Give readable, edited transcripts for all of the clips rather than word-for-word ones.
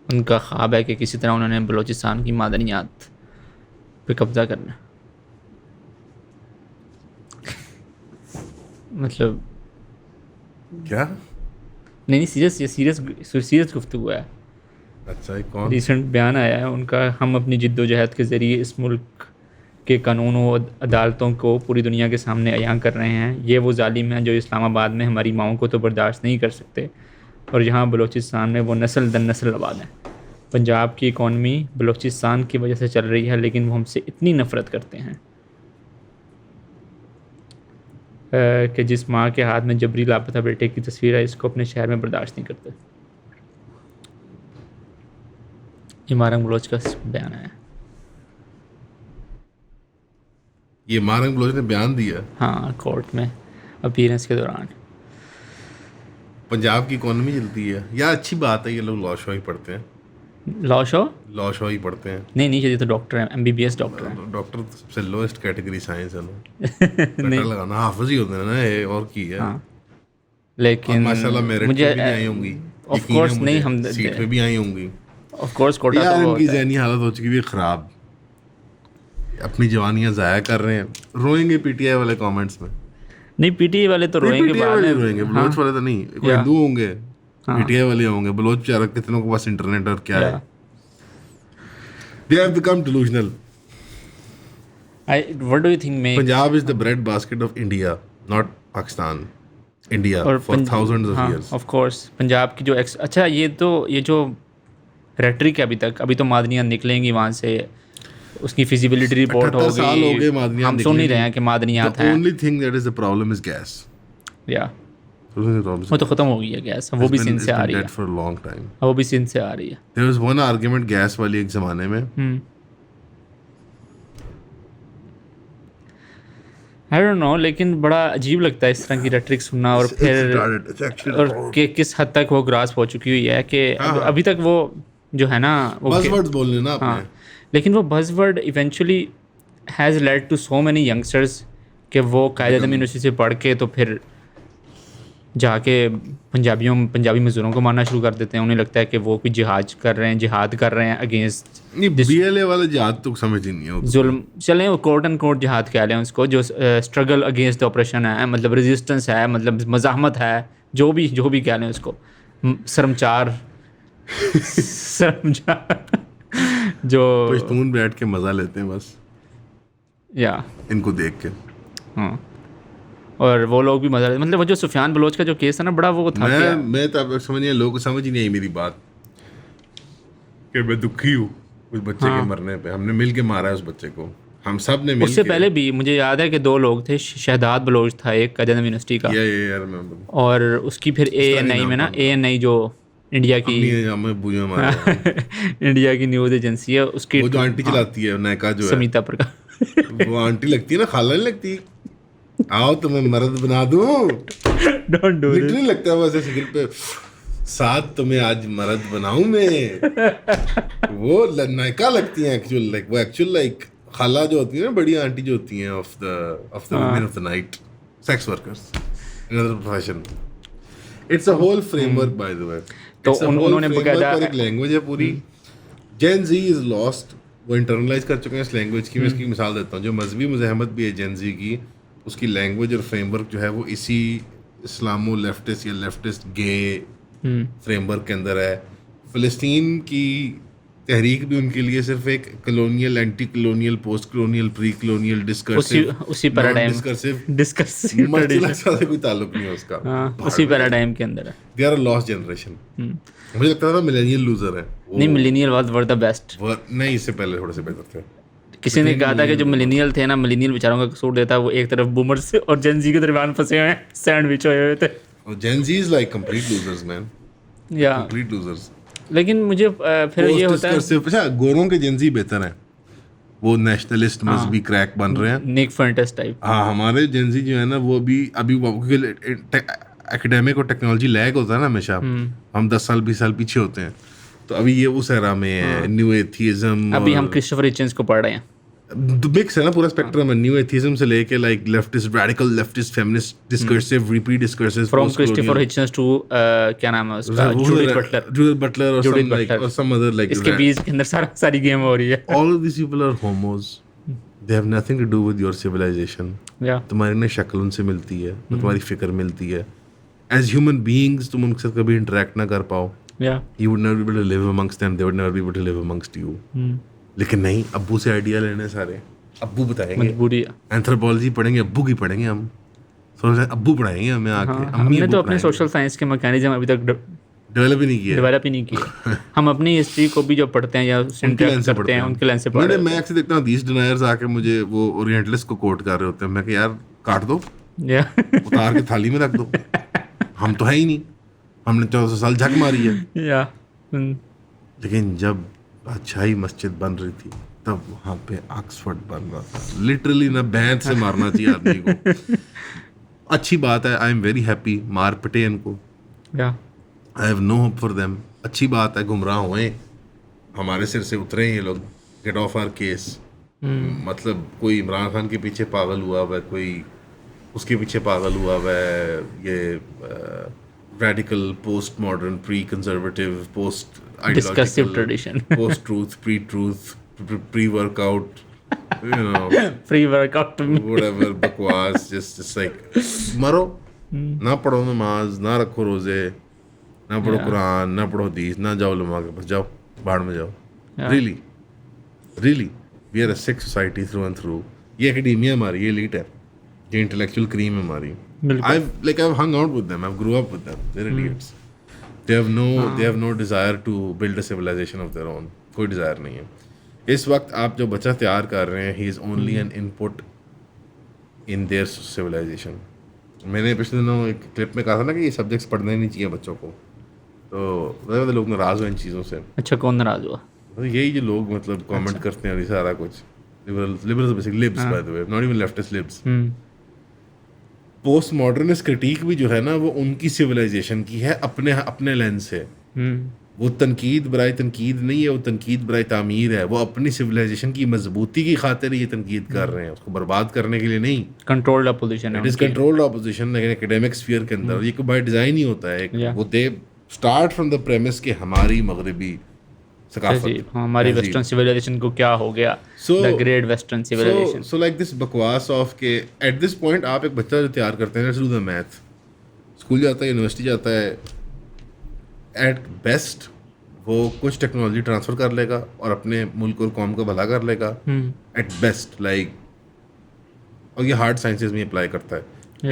उनका ख्वाब है कि किसी तरह उन्होंने बलूचिस्तान की मादनियात पे कब्ज़ा करना। मतलब क्या? नहीं सीरियस, ये सीरियस गुफ्तगू है। अच्छा, ये कौन? रिसेंट बयान आया है उनका, हम अपनी जिद्दोजहद के ज़रिए इस मुल्क के कानूनों और अदालतों को पूरी दुनिया के सामने अयां कर रहे हैं। ये वो जालिम हैं जो इस्लामाबाद में हमारी माओं को तो बर्दाश्त नहीं कर सकते, और यहाँ बलूचिस्तान में वो नस्ल दर नस्ल आबाद हैं। पंजाब की इकॉनमी बलूचिस्तान की वजह से चल रही है, लेकिन वो हमसे इतनी नफ़रत करते हैं कि जिस माँ के हाथ में जबरी लापता बेटे की तस्वीर है, इसको अपने शहर में बर्दाश्त नहीं करते। ये मारंग बलोच का बयान है। ये मारंग बलोच ने बयान दिया हाँ, कोर्ट में अपीयरेंस के दौरान। पंजाब की इकोनॉमी चलती है यार, अच्छी बात है। ये लोग लॉ शो ही पढ़ते हैं, लॉ शो लॉ शो ही पढ़ते हैं। नहीं, ये तो डॉक्टर है, MBBS डॉक्टर है। डॉक्टर तो सबसे लोएस्ट कैटेगरी साइंस है ना। नहीं, कटर लगाना हाफिज ही होते हैं ना ये, और की है। हाँ, लेकिन माशाल्लाह मेरिट मुझे पे भी नहीं आई होंगी, ऑफ कोर्स नहीं, हम सीट पे भी आई होंगी। ऑफ कोर्स कोटा यार तो इनकी ज़हनी हालत हो चुकी है ख़राब, अपनी जवानियां ज़ाया कर रहे हैं। रोएंगे पीटीआई वाले कमेंट्स में। नहीं, PTI वाले तो रोएंगे पीटीआई बाद वाले में। रोएंगे, बलोच वाले तो नहीं। कोई या। हिंदू होंगे, हाँ। पीटीआई वाले होंगे। बलोच बेचारा कितनों के पास इंटरनेट और क्या है। या। They have become delusional. What do you think में Punjab is the bread basket of India, not Pakistan. India for thousands of हाँ, इयर्स। ऑफ कोर्स पंजाब की जो अच्छा, ये जो रेटरिक है अभी तो मादनियाँ निकलेंगी वहाँ से, उसकी फिजिबिलिटी रिपोर्ट 78 साल हो गए होगी, मादनियात हम सुन ही रहे हैं कि मादनियात The हैं। only thing that is the problem is gas. या The only problem is वो तो ख़त्म हो गई है गैस, वो It's भी been- सिंध it's से आ been रही है, dead for a long time. वो भी सिंध से आ रही है। There was one argument gas वाली एक ज़माने में। आई डोंट नो, लेकिन बड़ा अजीब लगता है इस तरह की रेटरिक सुनना, और It's फिर retarded. It's actually और किस हद तक वो ग्रास्प हो चुकी हुई है कि हाँ। अभी तक वो जो है ना वो buzzwords बोलने ना हाँ, अपने। लेकिन वो buzzword eventually has led to so many youngsters कि वो कायदे यूनिवर्सिटी से पढ़ के तो फिर जाके पंजाबी मज़दूरों को मारना शुरू कर देते हैं। उन्हें लगता है कि वो कोई जिहाद कर रहे हैं अगेंस्ट नहीं, बीएलए वाले जहाद तो समझ ही नहीं है वो। जुल्म। चलें वो कोर्ट एंड कोर्ट जिहाद कह लें उसको, जो स्ट्रगल अगेंस्ट द ऑपरेशन है, मतलब रेजिस्टेंस है, मतलब मज़ाहमत है, जो भी कह लें उसको। शर्मचार जो पश्तून बैठ के मज़ा लेते हैं बस या इनको देख के। हाँ, और वो लोग भी मज़ा, मतलब वो जो सुफियान बलोच का जो केस है ना, बड़ा वो था मैं तो अब समझ नहीं, लोगों को समझ ही नहीं आई मेरी बात कि मैं दुखी हूँ उस बच्चे के मरने पे। हमने मिल के मारा है उस बच्चे को, हम सब ने मिल उससे के। पहले भी मुझे याद है कि 2 लोग थे, शहदाद बलोच था एक कायदा यूनिवर्सिटी का, यार मैं और उसकी फिर ANI में ना, ANI जो इंडिया की हमें बुझे मारा इंडिया की न्यूज़ एजेंसी है, उसकी वो जो आंटी चलाती है नायका जो है, समिता प्रकाश वो आंटी लगती है ना, खाला नहीं लगती। आओ तुम्हें मर्द बना दूं, डोंट डू इट। लिटरली लगता है वैसे शक्ल पे, साथ तुम्हें आज मर्द बनाऊं मैं। वो नायका लगती हैं एक्चुअल, लाइक वो एक्चुअल लाइक खाला जो होती है ना, बड़ी आंटी जो होती हैं of the women of the night, sex workers in other profession. It's a whole framework by the way. तो उन्होंने बकायदा एक लैंग्वेज है पूरी। जेन जी इज लॉस्ट, वो इंटरनलाइज कर चुके हैं इस लैंग्वेज की। मैं इसकी मिसाल देता हूँ, जो मजहबी मुज़ाहमत भी है जेन जी की, उसकी लैंग्वेज और फ्रेमवर्क जो है वो इसी इस्लामो लेफ्टिस्ट या लेफ्टिस्ट गे फ्रेमवर्क के अंदर है। फ़लस्तीन की तहरीक भी उनके लिए सिर्फ एक colonial, anti colonial, post colonial, pre colonial, उसी पैराडाइम डिस्कर्सिव मर्जिला से कोई ताल्लुक नहीं है उसका। उसी पैराडाइम के अंदर है। They are a lost generation. मुझे लगता था मिलेनियल लूजर है नहीं, मिलेनियल वर द बेस्ट। नहीं, इससे पहले थोड़े से बेहतर थे। किसी ने कहा था कि जो मिलेनियल थे ना, मिलेनियल बेचारों का कसूर देता है, वो एक तरफ बूमर्स और जेन जी के दरमियान फंसे हुए हैं, सैंडविच हुए हुए थे। और Gen Z is like complete losers man, या कंप्लीट लूजर्स। लेकिन मुझे फिर ये होता है, अच्छा, गोरों के जेन जी बेहतर हैं, वो नेशनलिस्ट मजहबी क्रैक बन रहे हैं, निक फर्नेस टाइप। हाँ। हमारे जेन जी जो है ना, वो अभी एकेडमिक और टेक्नोलॉजी लैग होता है ना हमेशा, हम 10 साल 20 साल पीछे होते हैं, तो अभी ये उस एरा में है, न्यू एथियज्म। अभी हम क्रिस्टोफर हिचन्स को पढ़ रहे हैं। मिक्स है ना पूरा स्पेक्ट्रम है, न्यू एथिज्म से लेके like leftist radical leftist feminist discursive repeat discursive from Christopher Hitchens to क्या नाम है उसका, जूडिथ बटलर और some like or some other like इसके बीच के अंदर सारी गेम हो रही है. all of these people are homos, they have nothing to do with your civilization. Yeah. तुम्हारी ना शक्ल उनसे मिलती है, तुम्हारी फिक्र मिलती है. As human beings तुम उनके साथ कभी इंटरेक्ट ना कर पाओ. Yeah. You would never be able to live amongst them, they would never be able to live amongst you. लेकिन नहीं, अब्बू से आइडिया लेने सारे, अब्बू बताएंगे. मजबूरी है. एंथ्रोपोलॉजी पढ़ेंगे, अब्बू की पढ़ेंगे हम. सोच अब्बू पढ़ाएंगे हमें आके. हमने तो अपने सोशल साइंस के मैकेनिज्म अभी तक डेवलप ही नहीं किया. हम अपनी हिस्ट्री को भी जो पढ़ते हैं या इंटरेक्ट करते हैं उनके लेंस से पढ़ते हैं. मैं अक्सर देखता हूँ हदीस डिनायर्स आके मुझे वो ओरिएंटलिस्ट को कोट कर रहे होते हैं. मैं कि यार काट दो, उतार के थाली में रख दो. हम तो है ही नहीं, हमने 1400 साल झक मारी है. लेकिन जब बादशाही मस्जिद बन रही थी तब वहाँ पे ऑक्सफोर्ड बन रहा था. लिटरली ना बैंड से मारना चाहिए आदमी को. अच्छी बात है, आई एम वेरी हैप्पी. मार पिटे इनको, I have no hope for them. अच्छी बात है, गुमराह हुए, हमारे सिर से उतरे ये लोग. Get off our case. मतलब कोई इमरान खान के पीछे पागल हुआ हुआ है, कोई उसके पीछे पागल हुआ हुआ है. ये radical post modern pre conservative post discursive tradition, post truth pre truth pre workout, you know, free workout whatever बकवास. just like मरो. ना पढ़ो नमाज, ना रखो रोजे, ना पढ़ो कुरान, ना पढ़ो हदीस, ना जाओ उलमा के पास, जाओ बाहर में जाओ. really we are a sick society through and through. ये एकेडमिया हमारी, ये elite है, ये इंटेलेक्चुअल क्रीम है हमारी. I've hung out with them, I've grew up with them. They're idiots. They have no desire to build a civilization of their own. कोई desire नहीं है. इस वक्त आप जो बच्चा तैयार कर रहे हैं, he is only an input in their civilization. मैंने पिछले दिनों एक क्लिप में कहा था ना कि ये सब्जेक्ट्स पढ़ने नहीं चाहिए बच्चों को, तो लोग नाराज़ हुए इन चीज़ों से. अच्छा, कौन नाराज़ हुआ? तो यही जो लोग मतलब कमेंट करते हैं और ये सारा कुछ liberals basically libs, bye the way, not even leftist libs. Post modernist critic भी जो है ना वो उनकी सिविलाइजेशन की है, अपने लेंस से. वो तनकीद बराए तनकीद नहीं है, वो तनकीद बराए तामीर है. वो अपनी सिविलाइजेशन की मजबूती की खातिर ये तनकीद कर रहे हैं, उसको बर्बाद करने के लिए नहीं. कंट्रोल्ड अपोजिशन है, इट इज कंट्रोल्ड अपोजिशन. लेकिन एकेडमिक स्फीयर के अंदर ये कोई बाय डिजाइन ही होता है. वो they start from the premise कि हमारी मगरबी सकाफत, हमारी वेस्टर्न सिविलाइजेशन को क्या हो गया, the great western civilization. So like this बकवास ऑफ के एट दिस पॉइंट आप एक बच्चा जो तैयार करते हैं, let's do the math. School जाता है, यूनिवर्सिटी जाता है, एट बेस्ट वो कुछ टेक्नोलॉजी ट्रांसफ़र कर लेगा और अपने मुल्क और कौम का भला कर लेगा. एट बेस्ट लाइक, और ये हार्ड साइंसेज में अप्लाई करता है.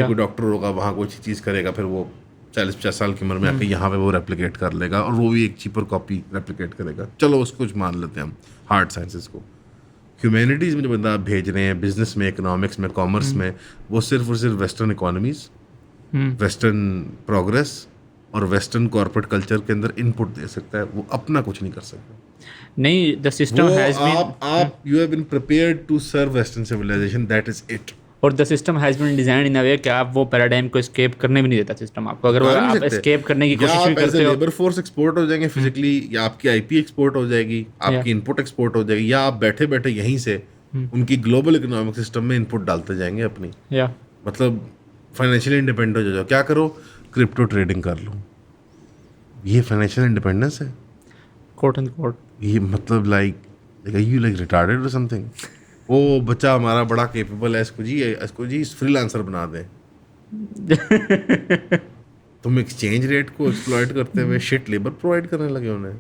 कोई डॉक्टर होगा, वहाँ कोई चीज़ करेगा, फिर वो 40-50 साल की उम्र में आके यहाँ पे वो रेप्लिकेट कर लेगा और वो भी एक चीपर कॉपी रेप्लिकेट करेगा. चलो उसको कुछ मान लेते हैं हम हार्ड साइंसेस को. ह्यूमैनिटीज़ में जो बंदा आप भेज रहे हैं, बिजनेस में, इकोनॉमिक्स में, कॉमर्स में, वो सिर्फ और सिर्फ वेस्टर्न इकोनॉमीज़, वेस्टर्न प्रोग्रेस और वेस्टर्न कॉर्पोरेट कल्चर के अंदर इनपुट दे सकता है. वो अपना कुछ नहीं कर सकता. नहीं, द सिस्टम हैज बीन, आप you have been prepared to serve western civilisation, that is it. और the system has been designed in a way कि आप वो पैराडाइम को एस्केप करने भी नहीं देता सिस्टम आपको. अगर आप एस्केप करने की कोशिश भी करते हो, लेबर फोर्स एक्सपोर्ट हो जाएंगे फिजिकली, या आपकी आईपी एक्सपोर्ट हो जाएगी, आपकी इनपुट एक्सपोर्ट हो जाएगी, या आप बैठे बैठे यहीं से उनकी ग्लोबल इकोनॉमिक सिस्टम में इनपुट डालते जाएंगे अपनी. मतलब फाइनेंशियली इंडिपेंडेंट हो जाओ. क्या करो? क्रिप्टो ट्रेडिंग कर लो. ये फाइनेंशियल इंडिपेंडेंस है, कोट एंड कोट. ये मतलब लाइक यू लाइक रिटार्डेड और समथिंग. वो बच्चा हमारा बड़ा कैपेबल है, इसको जी फ्रीलांसर बना दें. तुम एक्सचेंज रेट को एक्सप्लॉइट करते हुए शिट लेबर प्रोवाइड करने लगे उन्हें.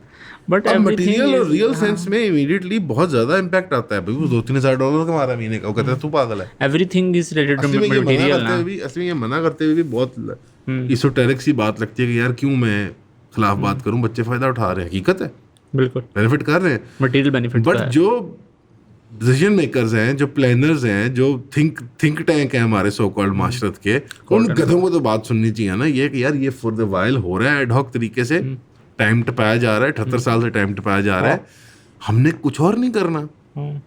बट मटेरियल और रियल सेंस में इमीडिएटली बहुत ज्यादा इम्पैक्ट आता है. भाई वो 2-3 हज़ार डॉलर कमा रहा है महीने का, वो कहता है तू पागल है. Everything is related to material. असली में ये मना करते हुए भी बहुत इसोटेरिक सी बात लगती है कि यार क्यों मैं खिलाफ बात करूं. बच्चे फायदा उठा रहे हैं, हकीकत है, बिल्कुल बेनिफिट कर रहे हैं, मटेरियल बेनिफिट. बट जो डिसीजन मेकर्स हैं, जो प्लानर्स हैं, जो थिंक टैंक हैं हमारे सो कॉल्ड माशरत के, उन गधों को तो बात सुननी चाहिए ना. ये कि यार ये फॉर द वाइल हो रहा है एडहॉक तरीके से, टाइम टपाया जा रहा है, 78 साल से टाइम टपाया जा रहा है, हमने कुछ और नहीं करना.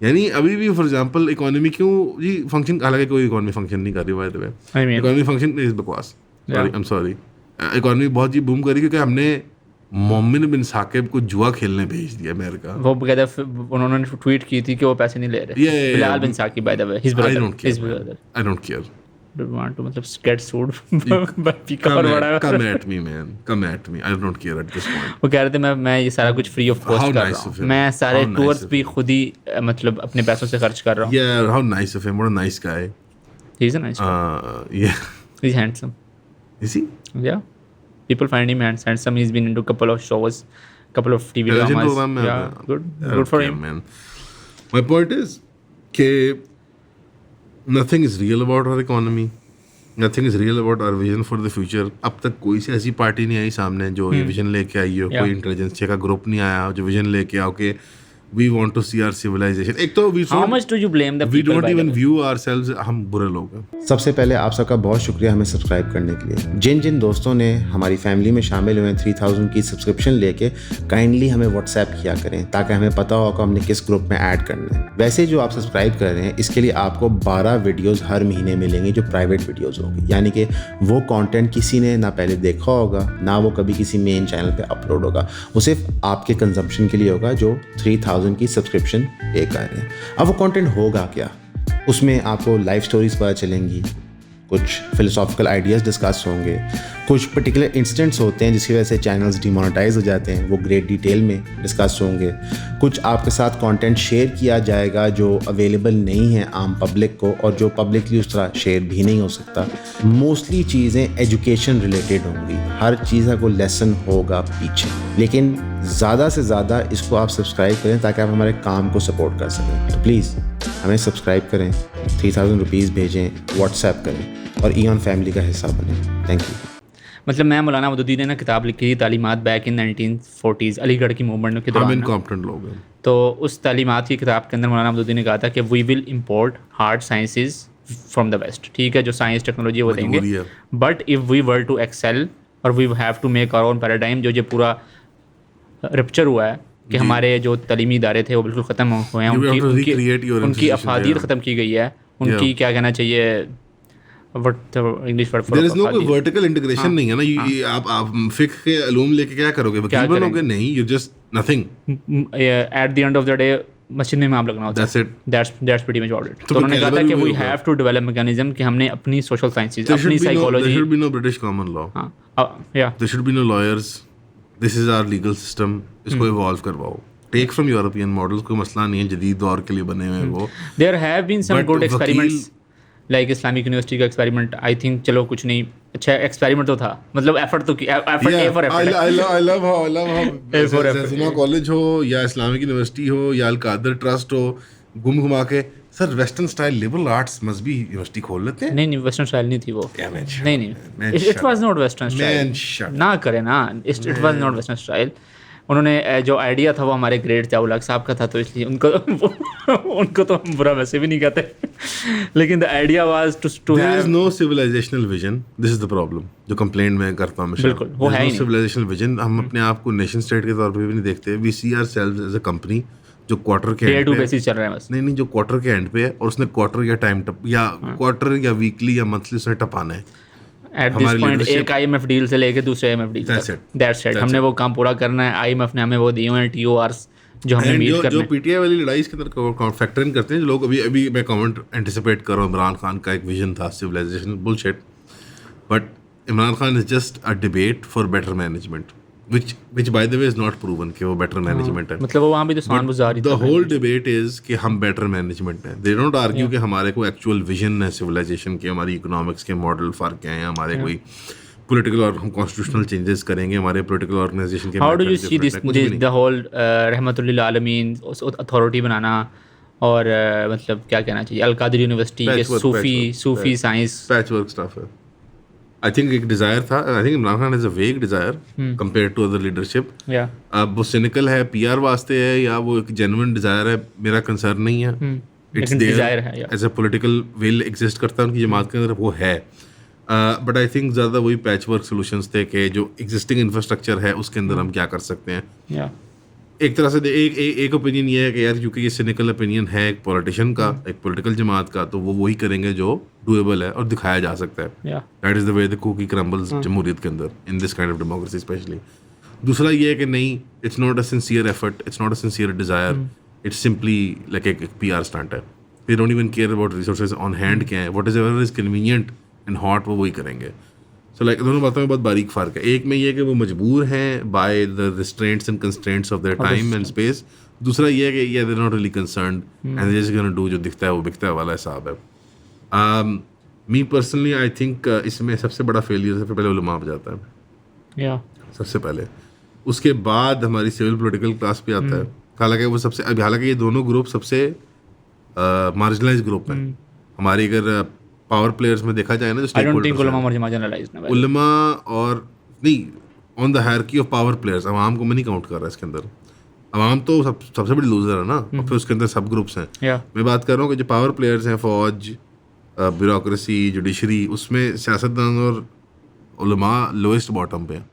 यानी अभी भी फॉर एग्जांपल इकोनॉमी क्यों जी फंक्शन, हालांकि कोई इकोनॉमी फंक्शन नहीं कर रही by the way, economy function is बकवास. आई एम सॉरी, इकोनॉमी बहुत जी बूम करी क्योंकि हमने मोमिन बिन साकिब को जुआ खेलने भेज दिया अमेरिका। वो कहते उन्होंने ट्वीट की थी कि वो पैसे नहीं ले रहे। Yeah. Bilal bin Saqib by the way, his I brother, don't care, his man. Brother I don't care. Don't want to मतलब गेट सूड बाय पीकॉर बड़ा। Come at me, man. Come at me. I don't care at this point. वो कह रहे थे मैं ये सारा कुछ फ्री ऑफ कॉस्ट How कर nice रहा of हूँ, him. मैं सारे How nice टूर्स of भी खुद ही मतलब अपने पैसों से खर्च कर रहा हूँ। Yeah, how nice of him. What a nice guy. He is a nice, Yeah. He is handsome. Is he? Yeah, people find him handsome. He's been into couple of shows, couple of TV Television dramas. program में Yeah, आता है। good, I don't good for care, him. man. My point is कि nothing is real about our economy. Nothing is real about our vision for the future. अब तक कोई सी ऐसी party नहीं आई सामने जो ये विजन लेके आई हो। Yeah. कोई इंटेलिजेंस का ग्रुप नहीं आया जो विजन लेके आओ कि we want to see our civilization. एक तो we How don't, much do you blame the we people? don't by the even way? view ourselves. हम बुरे लोग हैं। सबसे पहले आप सबका बहुत शुक्रिया हमें सब्सक्राइब करने के लिए। जिन जिन दोस्तों ने हमारी फैमिली में शामिल हुए हैं 3000 की सब्सक्रिप्शन लेके, काइंडली हमें व्हाट्सएप किया करें ताकि हमें पता हो कि हमने किस ग्रुप में ऐड करना है। वैसे जो आप सब्सक्राइब कर रहे हैं इसके लिए आपको 12 वीडियोज़ हर महीने मिलेंगे जो प्राइवेट वीडियोज़ होगी, यानी कि वो कंटेंट किसी ने ना पहले देखा होगा ना वो कभी किसी मेन चैनल पे अपलोड होगा, वो सिर्फ आपके कंजम्पशन के लिए होगा जो 3000 की सब्सक्रिप्शन पे कर रहे हैं। अब वो कंटेंट होगा क्या? उसमें आपको लाइफ स्टोरीज पता चलेंगी, कुछ फिलोसॉफिकल आइडियाज़ डिस्कस होंगे, कुछ पर्टिकुलर इंसिडेंट्स होते हैं जिसकी वजह से चैनल्स डिमोनेटाइज हो जाते हैं, वो ग्रेट डिटेल में डिस्कस होंगे। कुछ आपके साथ कंटेंट शेयर किया जाएगा जो अवेलेबल नहीं है आम पब्लिक को और जो पब्लिकली उस तरह शेयर भी नहीं हो सकता। मोस्टली चीज़ें एजुकेशन रिलेटेड होंगी, हर चीज़ का कोई लेसन होगा पीछे, लेकिन ज़्यादा से ज़्यादा इसको आप सब्सक्राइब करें ताकि आप हमारे काम को सपोर्ट कर सकें। तो प्लीज़ हमें सब्सक्राइब करें, 3000 रुपीज़ भेजें, व्हाट्सएप करें और ईऑन फैमिली का हिस्सा बनें। Thank you. मतलब मैं मौलाना मदूदी ने ना किताब लिखी थी तालीमात बैक इन 1940s अलीगढ़ की मूवमेंट के हम दौरान। इनकॉम्पिटेंट लोग हैं। तो उस तालीमात की किताब के अंदर मौलाना मदूदी ने कहा था कि we will import hard sciences from the West. ठीक है, जो साइंस टेक्नोलॉजी वो मजबूरी देंगे, है। But if we were to excel और we have to make our own paradigm, जो ये पूरा रप्चर हुआ है कि हमारे जो तलीमी इदारे थे वो बिल्कुल ख़त्म हुए हैं, You have to उनकी recreate your उनकी institution, अफादीत yeah. ख़त्म की गई है, उनकी क्या कहना चाहिए, what English word There is no कोई vertical integration नहीं है ना। ये आप फिक्र के अलूम लेके क्या करोगे? वकील बनोगे? नहीं, you just nothing. At the end of the day मस्जिद में इमाम लगना होता है। That's it. That's pretty much about it. तो तो उन्होंने कहा था vocabulary कि भी वी होगा। हैव टू डेवलप मैकेनिज्म कि हमने अपनी सोशल साइंसेज, There अपनी should be no, there psychology, should be no British common law. या There should be no lawyers. This is our legal system. इसको evolve करवाओ. Take from European models. कोई मसला नहीं है, जदीद दौर के लिए बने हुए हैं वो। There have been some But good वकील- एक्सपेरिमेंट्स लाइक इस्लामिक यूनिवर्सिटी का एक्सपेरिमेंट। आई थिंक चलो कुछ नहीं, अच्छा एक्सपेरिमेंट तो था, मतलब एफर्ट तो किया, effort A for I love how A for effort, ज़ैज़ुमा कॉलेज हो या इस्लामिक यूनिवर्सिटी हो या अल-कादर ट्रस्ट हो, घुमा के sir western style liberal arts मजहबी यूनिवर्सिटी खोल लेते हैं। नहीं नहीं वेस्टर्न स्टाइल नहीं थी वो। Yeah, man, shut नहीं up, man. नहीं, it was not western Man, style. shut ना करे ना, it was not western style. उन्होंने जो आइडिया था वो हमारे ग्रेट जाउलक साहब का था, तो इसलिए उनको तो हम बुरा वैसे भी नहीं कहते, लेकिन the idea was to There is have no civilizational vision. This is the problem. जो कंप्लेंट मैं करता हूँ हमेशा। बिल्कुल, वो है ही नहीं। Civilizational vision. हम अपने आप को नेशन स्टेट के तौर पे भी नहीं देखते। We see ourselves as a company जो क्वार्टर के डे end टू पे है। बेसिस चल रहा है बस। नहीं जो क्वार्टर के एंड पे है और उसने क्वार्टर या टाइम टप या क्वार्टर या वीकली या मंथली उसने टपाना है। एट दिस हमारी पॉइंट leadership- एक आईएमएफ डील से लेके दूसरे आईएमएफ डील That's तक, it. That's it. That's हमने वो काम पूरा करना है। आईएमएफ ने हमें वो दिए हुए हैं टीओआरस जो हमने And मीट जो करने। पीटीआई वाली लड़ाई इसके अंदर फैक्टर इन करते हैं जो लोग अभी मैं कमेंट एंटिसिपेट कर रहा हूँ। इमरान खान का एक विजन था civilization, bullshit. But Imran Khan is just a debate for better management which by the way is not proven कि वो better management है। मतलब वो वहाँ भी तो स्वान बुजार ही The था। whole debate is कि हम better management हैं। They don't argue कि हमारे को actual vision है civilization के, हमारी economics के मॉडल फ़र्क हैं, हमारे कोई political और हम constitutional changes करेंगे, हमारे political organization के how do you methods see different हैं, कुछ भी नहीं। द होल रहमतुल्लिल आलमीन अथॉरिटी बनाना और मतलब क्या कहना चाहिए, अल कादिर यूनिवर्सिटी के Patchwork, Sufi science. Patchwork stuff है। आई थिंक एक डिज़ायर था। I think Imran Khan is a vague desire compare to other leadership. या अब वो सिनिकल है, पीआर वास्ते है, या वो एक जेन्युइन डिज़ायर है, मेरा कंसर्न नहीं है। इट्स लेकिन desire है, as a political will exist करता है उनकी जमात के अंदर, वो है। बट आई थिंक ज़्यादा वही पैचवर्क सॉल्यूशंस थे कि जो एग्जिस्टिंग इंफ्रास्ट्रक्चर है उसके अंदर हम क्या कर सकते हैं। या एक तरह से एक ओपिनियन ये है कि यार क्योंकि ये सिनिकल ओपिनियन है एक पॉलिटिशियन का, एक पॉलिटिकल जमात का, तो वो वही करेंगे जो डूएबल है और दिखाया जा सकता है। या that is the way the cookie crumbles जमहूरियत के अंदर, in this kind of democracy specially. दूसरा ये है कि नहीं, it's not a sincere effort, it's not a sincere desire, it's simply like एक PR स्टंट है. They don't even care about resources on hand क्या है, what is ever is convenient and hot वो वही करेंगे. सो लाइक दोनों बातों में बहुत बारीक फ़र्क है. एक में ये है कि वो मजबूर हैं by the restraints and constraints of their time and space. दूसरा ये है कि they not really concerned and they just gonna do, जो दिखता है वो बिकता है वाला हिसाब है. मी पर्सनली आई थिंक इसमें सबसे बड़ा फेलियर सबसे पहले उलमा पे जाता है. या सबसे पहले, उसके बाद हमारी सिविल पॉलिटिकल क्लास पे आता है. हालांकि वो सबसे हालांकि ये दोनों ग्रुप सबसे मार्जिनलाइज ग्रुप हैं. हमारी अगर पावर प्लेयर्स में देखा जाए ना, आई डोंट थिंक उलमा मार्जिनलाइज्ड ना. उलमा और नहीं, on the hierarchy of power players, अवाम को मैं नहीं काउंट कर रहा इसके अंदर. अवाम तो सबसे बड़ी लूजर है ना, और फिर उसके अंदर सब ग्रुप्स हैं. मैं बात कर रहा हूँ कि जो पावर प्लेयर्स हैं, फौज, ब्यूरोक्रेसी, जुडिशरी, उसमें सियासतदान और उलमा लोएस्ट बॉटम पे हैं.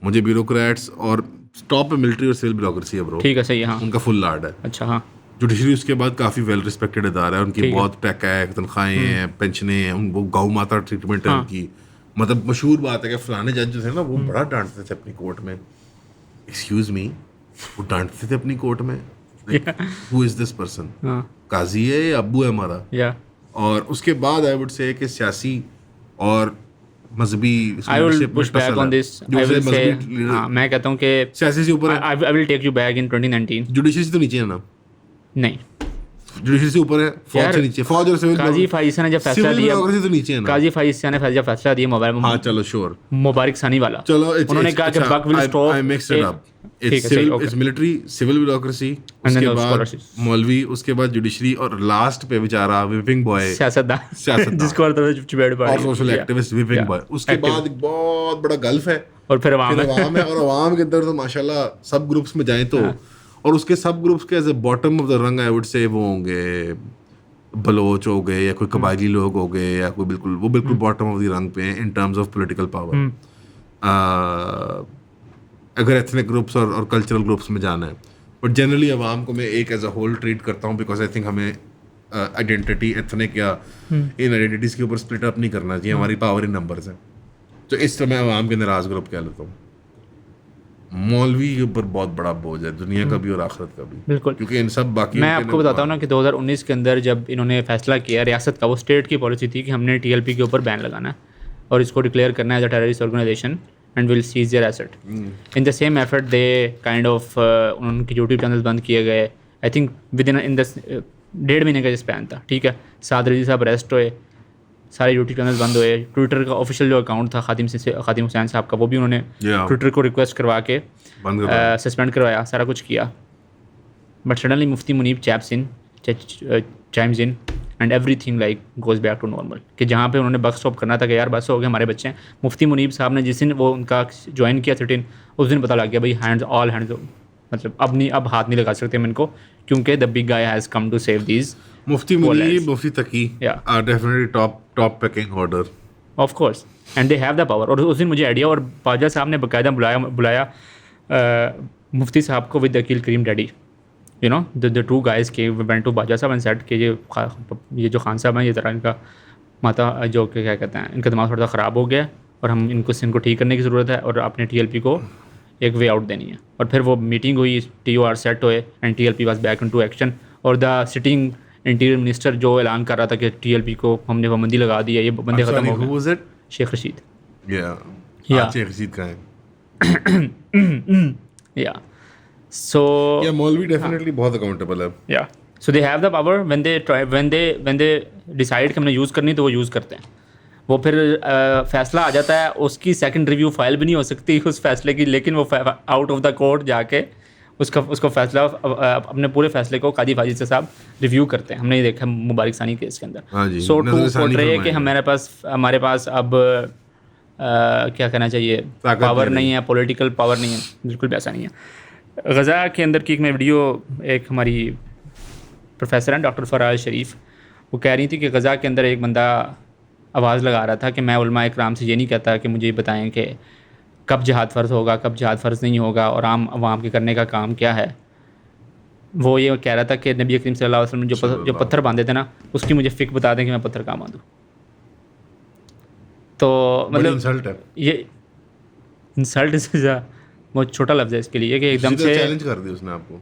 मुझे ब्यूरोक्रेट्स और टॉप पे मिलिट्री और सिविल ब्यूरोक्रेसी है ब्रो. ठीक है, सही है. हाँ, उनका फुल लाड है. अच्छा. हाँ, जुडिशरी उसके बाद काफ़ी वेल रिस्पेक्टेड इदारा है. उनकी बहुत टैक है, तनख्वाहें हैं, पेंशनें हैं, वो गौ माता ट्रीटमेंट है उनकी. मतलब मशहूर बात है कि फलाने जज जो थे ना, वो बड़ा डांटते थे अपनी कोर्ट में. एक्सक्यूज मी, वो डांटते थे अपनी कोर्ट में, हु इज दिस पर्सन, काजी है या अब्बू है हमारा. या और उसके बाद आई वुड से कि सियासी और मजहबी, I will push back on this. I will say, हाँ, मैं कहता हूँ कि सियासी से ऊपर है. I will take you back in 2019. Judiciary से तो नीचे है ना. नहीं, जुडिशरी से ऊपर है, फौज से नीचे. फौज और सिविल, काजी फाइसा ने जब फैसला दिया, ब्यूरोक्रेसी तो नीचे है ना. काजी फाइसा ने जब फैसला दिया मोबाइल, हाँ चलो श्योर, मुबारक सानी वाला, चलो उन्होंने कहा कि buck will stop. I mixed it up. It's military, civil bureaucracy, उसके बाद मौलवी, उसके बाद जुडिशरी, और लास्ट पे बेचारा विपिंग बॉय, सियासतदान जिसको हर तरह चिपैड़ पा और सोशल एक्टिविस्ट विपिंग बॉय. उसके बाद एक बहुत बड़ा गल्फ है, और फिर अवाम है. और अवाम के अंदर तो माशाल्लाह सब ग्रुप्स में जाएं तो, और उसके सब ग्रुप्स के as a bottom of the rung I would say वो होंगे बलोच हो गए, या कोई कबायली लोग हो गए, या कोई बिल्कुल बॉटम ऑफ द रंग पे हैं in terms of political power. अगर एथनिक ग्रुप्स और कल्चरल ग्रुप्स में जाना है. बट जनरली अवाम को मैं एक एज अ होल ट्रीट करता हूँ, बिकॉज आई थिंक हमें आइडेंटिटी, एथनिक या इन आइडेंटिटीज के ऊपर स्प्लिट अप नहीं करना चाहिए. हमारी पावर इन नंबर्स हैं. तो इस तरह मैं अवाम के नाराज ग्रुप कह लेता हूँ. मौलवी के ऊपर बहुत बड़ा बोझ है, दुनिया का भी और आखिरत का भी. बिल्कुल, क्योंकि इन सब बाकी, मैं आपको बताता हूँ ना कि 2019 के अंदर जब इन्होंने फैसला किया रियासत का, वो स्टेट की पॉलिसी थी कि हमने TLP के ऊपर बैन लगाना है और इसको डिक्लेयर करना है as a terrorist organization and will seize their asset. In the same effort they kind of उनके यूट्यूब चैनल बंद किए गए. I think within the 1.5 महीने का स्पैन था. ठीक है, साद रजी साहब अरेस्ट हुए, सारे यूट्यूब चैनल बंद हुए. ट्विटर का ऑफिशियल जो अकाउंट था खादिम हुसैन साहब का, वो भी उन्होंने ट्विटर को रिक्वेस्ट करवा के सस्पेंड करवाया, सारा कुछ किया. But suddenly Mufti Munib chimes in and everything like goes back to normal. कि जहाँ पे उन्होंने बस स्टॉप करना था कि यार बस हो गया, हमारे बच्चे हैं. मुफ्ती मुनीब साहब ने जिस दिन वो उनका ज्वाइन किया सिट इन, उस दिन पता लग गया भाई ऑल हैंड्स, मतलब अब हाथ नहीं लगा सकते हम इनको, क्योंकि the big guy has come to save these. Mufti Munib, Mufti Taqi are definitely top packing order, of course, and they have the power. और उस दिन मुझे आइडिया, और बाजा साहब ने बाकायदा बुलाया मुफ्ती साहब को with Akeel Karim daddy. You know the two guys के वेंट टू बाजा साहब एंड सेड कि ये जो खान साहब हैं, ये ज़रा इनका माता जो क्या कहते हैं, इनका दिमाग थोड़ा सा ख़राब हो गया है और हम इनको ठीक करने की ज़रूरत है, और अपने TLP को एक वे आउट देनी है. और फिर वो मीटिंग हुई, TOR सेट हुए and TLP was back into action. और द सिटिंग इंटीरियर मिनिस्टर जो ऐलान कर रहा था कि TLP को हमने पाबंदी लगा दी है, ये बंदे ख़त्म हो गए, शेख रशीद. शेख रशीद का है. या so मौलवी डेफिनेटली बहुत अकाउंटेबल है. या so they have the power when they decide कि हमने यूज़ करनी तो वो यूज़ करते हैं. वो फिर फैसला आ जाता है, उसकी सेकंड रिव्यू फाइल भी नहीं हो सकती उस फैसले की, लेकिन वो आउट ऑफ द कोर्ट जाके उसको फैसला अपने पूरे फैसले को कादी फाजिद साहब रिव्यू करते हैं. हमने ये देखा मुबारक सानी केस के अंदर. सो टू पोर्ट्रे कि हमारे पास अब क्या कहना चाहिए, पावर नहीं है, पॉलिटिकल पावर नहीं है, बिल्कुल भी ऐसा नहीं है. गज़ा के अंदर की एक मैं वीडियो, एक हमारी प्रोफेसर हैं डॉक्टर फ़राज शरीफ, वो कह रही थी कि गज़ा के अंदर एक बंदा आवाज़ लगा रहा था कि मैं उलमा इकराम से ये नहीं कहता कि मुझे बताएं कि कब जिहाद फ़र्ज़ होगा, कब जिहाद फ़र्ज़ नहीं होगा, और आम अवाम के करने का काम क्या है. वो ये कह रहा था कि नबी करीम सल्लल्लाहु अलैहि वसल्लम जो पत्थर बांधे थे ना, उसकी मुझे फ़िक्र बता दें कि मैं पत्थर कहाँ बांधूँ. तो मतलब ये इंसल्ट बहुत छोटा लफ्ज़ है इसके लिए कि एकदम से चैलेंज कर दिया उसने आपको,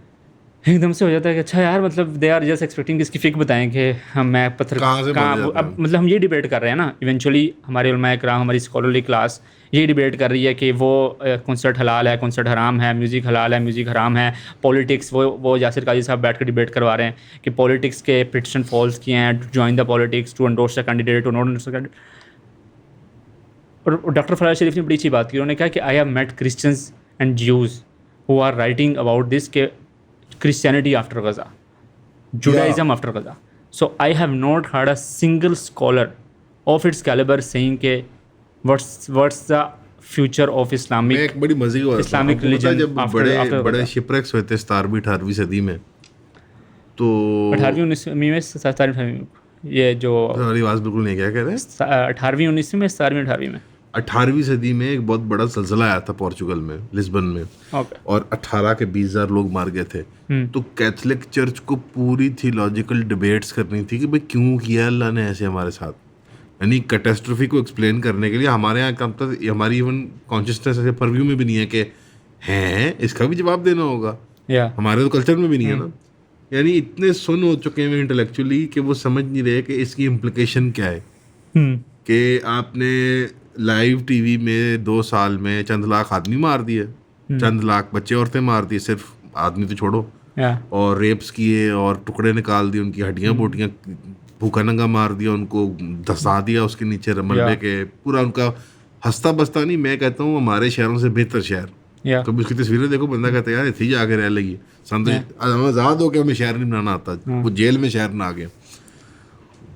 एकदम से हो जाता है कि अच्छा यार मतलब दे आर जस्ट एक्सपेक्टिंग इसकी फिक बताएं कि हम मैं पत्थर कहाँ से बन जाता अब मतलब हम ये डिबेट कर रहे हैं ना, इवेंचुअली हमारे उलमाए किराम, हमारी स्कॉलरली क्लास ये डिबेट कर रही है कि वो कॉन्सर्ट हलाल है, कॉन्सर्ट हराम है, म्यूज़िक हलाल है, म्यूज़िक हराम है, पॉलिटिक्स वो यासिर काजी साहब बैठ कर डिबेट करवा रहे हैं कि पॉलिटिक्स के पिटिशन फॉल्स किए हैं, to join the politics, to endorse the candidate, to not endorse the candidate. और डॉक्टर फराज शरीफ ने बड़ी अच्छी बात की, उन्होंने कहा कि I have met Christians and Jews who are writing about this के Christianity after Gaza, Judaism after Gaza. So I have not heard a single scholar of its caliber saying के what's the future of मैं Islamic एक बड़ी मजे की बात बताऊं, Islamic आपको पता है religion जब after बड़े Gaza. शिपरेक्स हुए थे 17वीं-18वीं सदी में, तो 18वीं 19वीं में 17वीं ये जो हमारी आवाज़ बिल्कुल नहीं, क्या कह रहे हैं, 18वीं 19वीं में 17वीं 18वीं में 18वीं सदी में एक बहुत बड़ा ज़लज़ला आया था पोर्चुगल में, लिस्बन में, ओके और 18 के 20,000 लोग मार गए थे। तो कैथोलिक चर्च को पूरी थियोलॉजिकल डिबेट्स करनी थी कि भाई क्यों किया अल्लाह ने ऐसे हमारे साथ, यानी कैटेस्ट्रोफी को एक्सप्लेन करने के लिए। हमारे यहाँ कम तक हमारी इवन कॉन्शियसनेस ऐसे परव्यू में भी नहीं है कि हैं इसका भी जवाब देना होगा, या हमारे तो कल्चर में भी नहीं है ना। यानी इतने सुन हो चुके हैं इंटेलेक्चुअली कि वो समझ नहीं रहे कि इसकी इम्प्लीकेशन क्या है, कि आपने लाइव टीवी में 2 साल में चंद लाख आदमी मार दिए, चंद लाख बच्चे औरतें मार दिए, सिर्फ आदमी तो छोड़ो, या और रेप्स किए और टुकड़े निकाल दिए, उनकी हड्डियां बोटियां भूखा नंगा मार दिया, उनको धंसा दिया उसके नीचे मलबे के, पूरा उनका हंसता बसता नहीं, मैं कहता हूँ हमारे शहरों से बेहतर शहर। या तो उसकी तस्वीरें देखो, बंदा कहता है यार इतनी जाके रह लगी, आज़ाद हो के हमें शहर नहीं बनाना आता, वो जेल में शहर ना आ गया।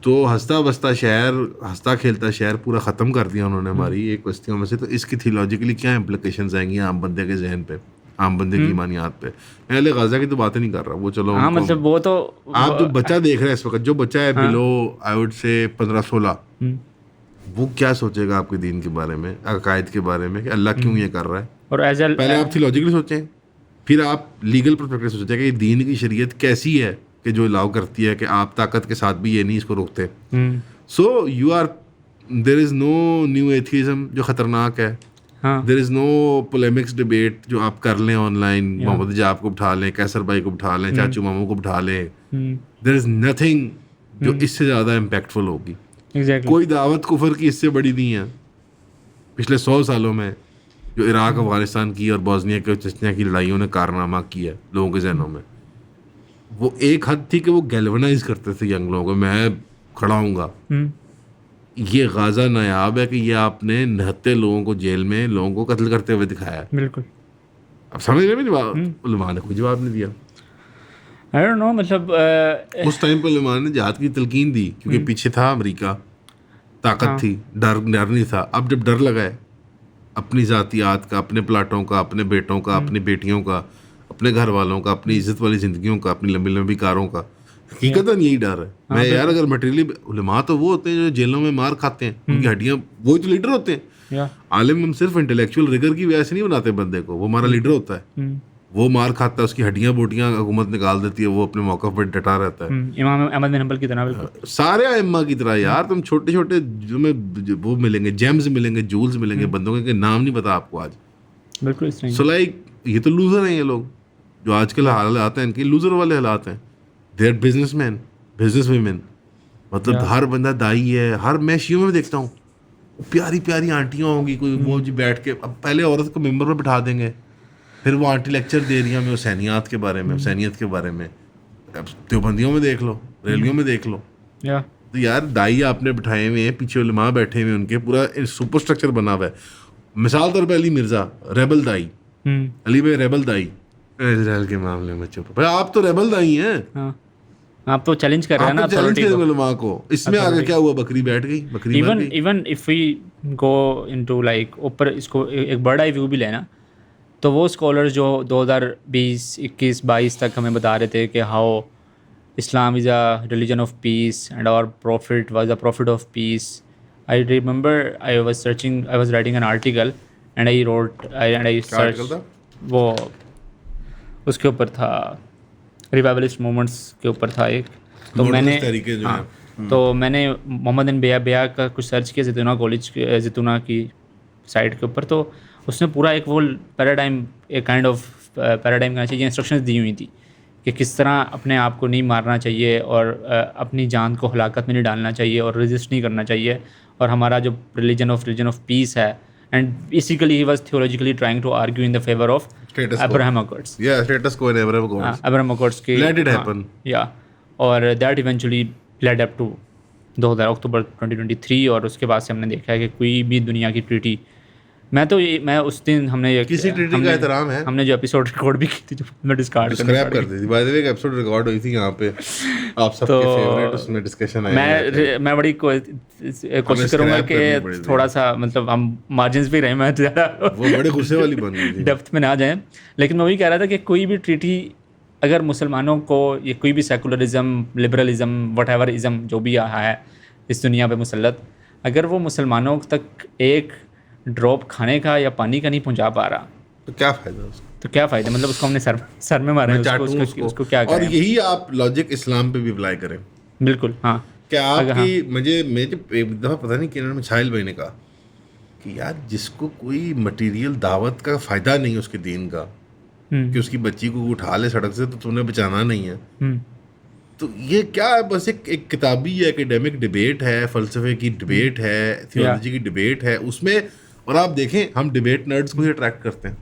तो हंसता बसता शहर, हंसता खेलता शहर पूरा ख़त्म कर दिया उन्होंने हमारी एक बस्तियों में से। तो इसकी थियोलॉजिकली क्या इंप्लीकेशंस आएंगी आम बंदे के जहन पे, आम बंदे की ईमानियात पे। मैं अहले गाज़ा की तो बात नहीं कर रहा, वो चलो हाँ मतलब वो तो आप जो बच्चा देख रहे हैं इस वक्त, जो बच्चा है बिलो आई वुड से 15-16, वो क्या सोचेगा आपके दीन के बारे में, अकायद के बारे में, कि अल्लाह क्यों ये कर रहा है। और एज पहले आप थियोलॉजिकली सोचें, फिर आप लीगल पर्सपेक्टिव से सोचें कि दीन की शरीयत कैसी है कि जो अलाउ करती है कि आप ताकत के साथ भी ये नहीं इसको रोकते। So you are, there is no new atheism जो ख़तरनाक है, there is no polemics debate जो आप कर लें ऑनलाइन, मोहम्मद जाब को बिठा लें, कैसर भाई को बिठा लें, चाचू मामू को बिठा लें, देयर इज़ नथिंग जो इससे ज़्यादा इम्पैक्टफुल होगी। कोई दावत कुफर की इससे बड़ी नहीं है पिछले 100 सालों में, जो इराक अफगानिस्तान की और बोस्निया के चचनिया की लड़ाइयों ने कारनामा किया लोगों के जहनों में। वो एक हद थी कि वो गैल्वनाइज करते थे यंग लोगों को, मैं खड़ा हूँगा। ये गाजा नायाब है कि ये आपने 79 लोगों को जेल में लोगों को कत्ल करते हुए दिखाया। बिल्कुल। अब समझ रहे हैं, उलमा ने कोई जवाब नहीं दिया। आई डोंट नो, मतलब उस टाइम पर उलमा ने जिहाद की तलकीन दी क्योंकि पीछे था अमेरिका, ताकत थी, डर नहीं था। अब जब डर लगा है अपनी ज़ातियात का, अपने प्लाटों का, अपने बेटों का, अपनी बेटियों का, अपने घर वालों का, अपनी इज्जत वाली ज़िंदगियों का, अपनी लंबी लंबी कारों का, हकीकतन यही डर है। मैं यार अगर मटेरियली उलमा तो वो होते हैं जो जेलों में मार खाते हैं, उनकी हड्डियाँ, वही तो लीडर होते हैं। आलिम हम सिर्फ इंटेलेक्चुअल रिगर की वजह से नहीं बनाते बंदे को, वो हमारा लीडर होता है। वो मार खाता है, उसकी हड्डियाँ बोटियाँ हुकूमत निकाल देती है, वो अपने मौक़िफ़ पर डटा रहता है। इमाम अहमद बिन हंबल की तरह, बिल्कुल सारे आइम्मा की तरह। यार तुम छोटे छोटे जो वो मिलेंगे, जेम्स मिलेंगे, जूल्स मिलेंगे, बंदों के नाम नहीं पता आपको आज, बिल्कुल। सो लाइक ये तो लूजर हैं ये लोग जो आजकल हालात हैं, इनके लूजर वाले हालात हैं। They are businessman, business women, मतलब हर बंदा दाई है। हर मैं शियों में देखता हूँ प्यारी प्यारी आंटियाँ होंगी, कोई वो जी बैठ के, अब पहले औरत को मेंबर पर बिठा देंगे, फिर वो आंटी लेक्चर दे रही हैं हमें हुसैनियात के बारे में, हुसैनियत के बारे में। अब देवबंदियों में देख लो, रेलियों में देख लो, तो यार दाई आपने बिठाए हुए हैं, पीछे उलमा बैठे हुए हैं, उनके पूरा सुपर स्ट्रक्चर बना हुआ है। मिसाल तौर पर अली मिर्ज़ा रेबल दाई, अली भाई रेबल दाई, इजराइल के मामले में चुप भाई, आप तो रेबल दाई हैं। आप तो चैलेंज कर रहे हैं ना अथॉरिटी को, उलमा को। इसमें आगे क्या हुआ, बकरी बैठ गई, बकरी मर गई। Even if we go into like ऊपर इसको एक बर्ड आई व्यू भी लेना, तो वो स्कॉलर्स जो 2020, 21, 22 तक हमें बता रहे थे कि how Islam is a religion of peace and our prophet was a prophet of peace. I remember I was writing an article and I search, वो उसके ऊपर था रिवाइवलिस्ट मूवमेंट्स के ऊपर था एक, तो मैंने तो मैंने मोहम्मद बिन बेया का कुछ सर्च किया जैतूना कॉलेज, जैतूना की साइट के ऊपर। तो उसने पूरा एक वो पैराडाइम, एक काइंड ऑफ पैराडाइम कहना चाहिए, इंस्ट्रक्शंस दी हुई थी कि किस तरह अपने आप को नहीं मारना चाहिए और अपनी जान को हलाकत में नहीं डालना चाहिए और रेजिस्ट नहीं करना चाहिए। और हमारा जो रिलीजन ऑफ पीस है, and basically he was theologically trying to argue in the favour of Abraham Accords, status quo Abraham Accords के, लेट इट हैपन, और that eventually led up to 2000 October 2023। और उसके बाद से हमने देखा है कि कोई भी दुनिया की ट्रीटी, मैं उस दिन हमने किसी ट्रीटी का एहतराम है, हमने जो एपिसोड रिकॉर्ड भी की थी जो मैं डिस्कार्ड कर दी थी। बाय द वे एक एपिसोड रिकॉर्ड हुई थी यहाँ पे, आप सबके फेवरेट, उसमें डिस्कशन आया। मैं बड़ी कोशिश करूंगा कि थोड़ा सा मतलब हम मार्जिन्स भी रहे, मैं ज़्यादा वो बड़े गुस्से वाली बन गई थी, डेप्थ में ना जाएं। लेकिन मैं वही कह रहा था कि कोई भी ट्रीटी अगर मुसलमानों को, ये कोई भी सेकुलरिज्म, लिबरलिज्म, व्हाटएवर इज़म जो भी आया है इस दुनिया पे मुसल्लत, अगर वो मुसलमानों तक एक ड्रॉप खाने का या पानी का नहीं पहुंचा पा रहा तो क्या फ़ायदा उसका? तो क्या फ़ायदा, मतलब उसको हमने सर में मारा है, उसको क्या करें? और यही आप लॉजिक इस्लाम पे भी अप्लाई करें। बिल्कुल, हाँ। क्या आपकी मुझे एक दफ़ा पता नहीं कि इन्होंने छाइल भाई ने कहा कि यार जिसको कोई मटेरियल दावत का फ़ायदा नहीं है उसके दीन का, कि उसकी बच्ची को उठा ले सड़क से तो तुम्हें बचाना नहीं है, तो ये क्या है? बस एक किताबी या एकेडमिक डिबेट है, फ़लसफ़े की डिबेट है, थियोलॉजी की डिबेट है उसमें। और आप देखें हम डिबेट नर्ड्स को ही अट्रैक्ट करते हैं,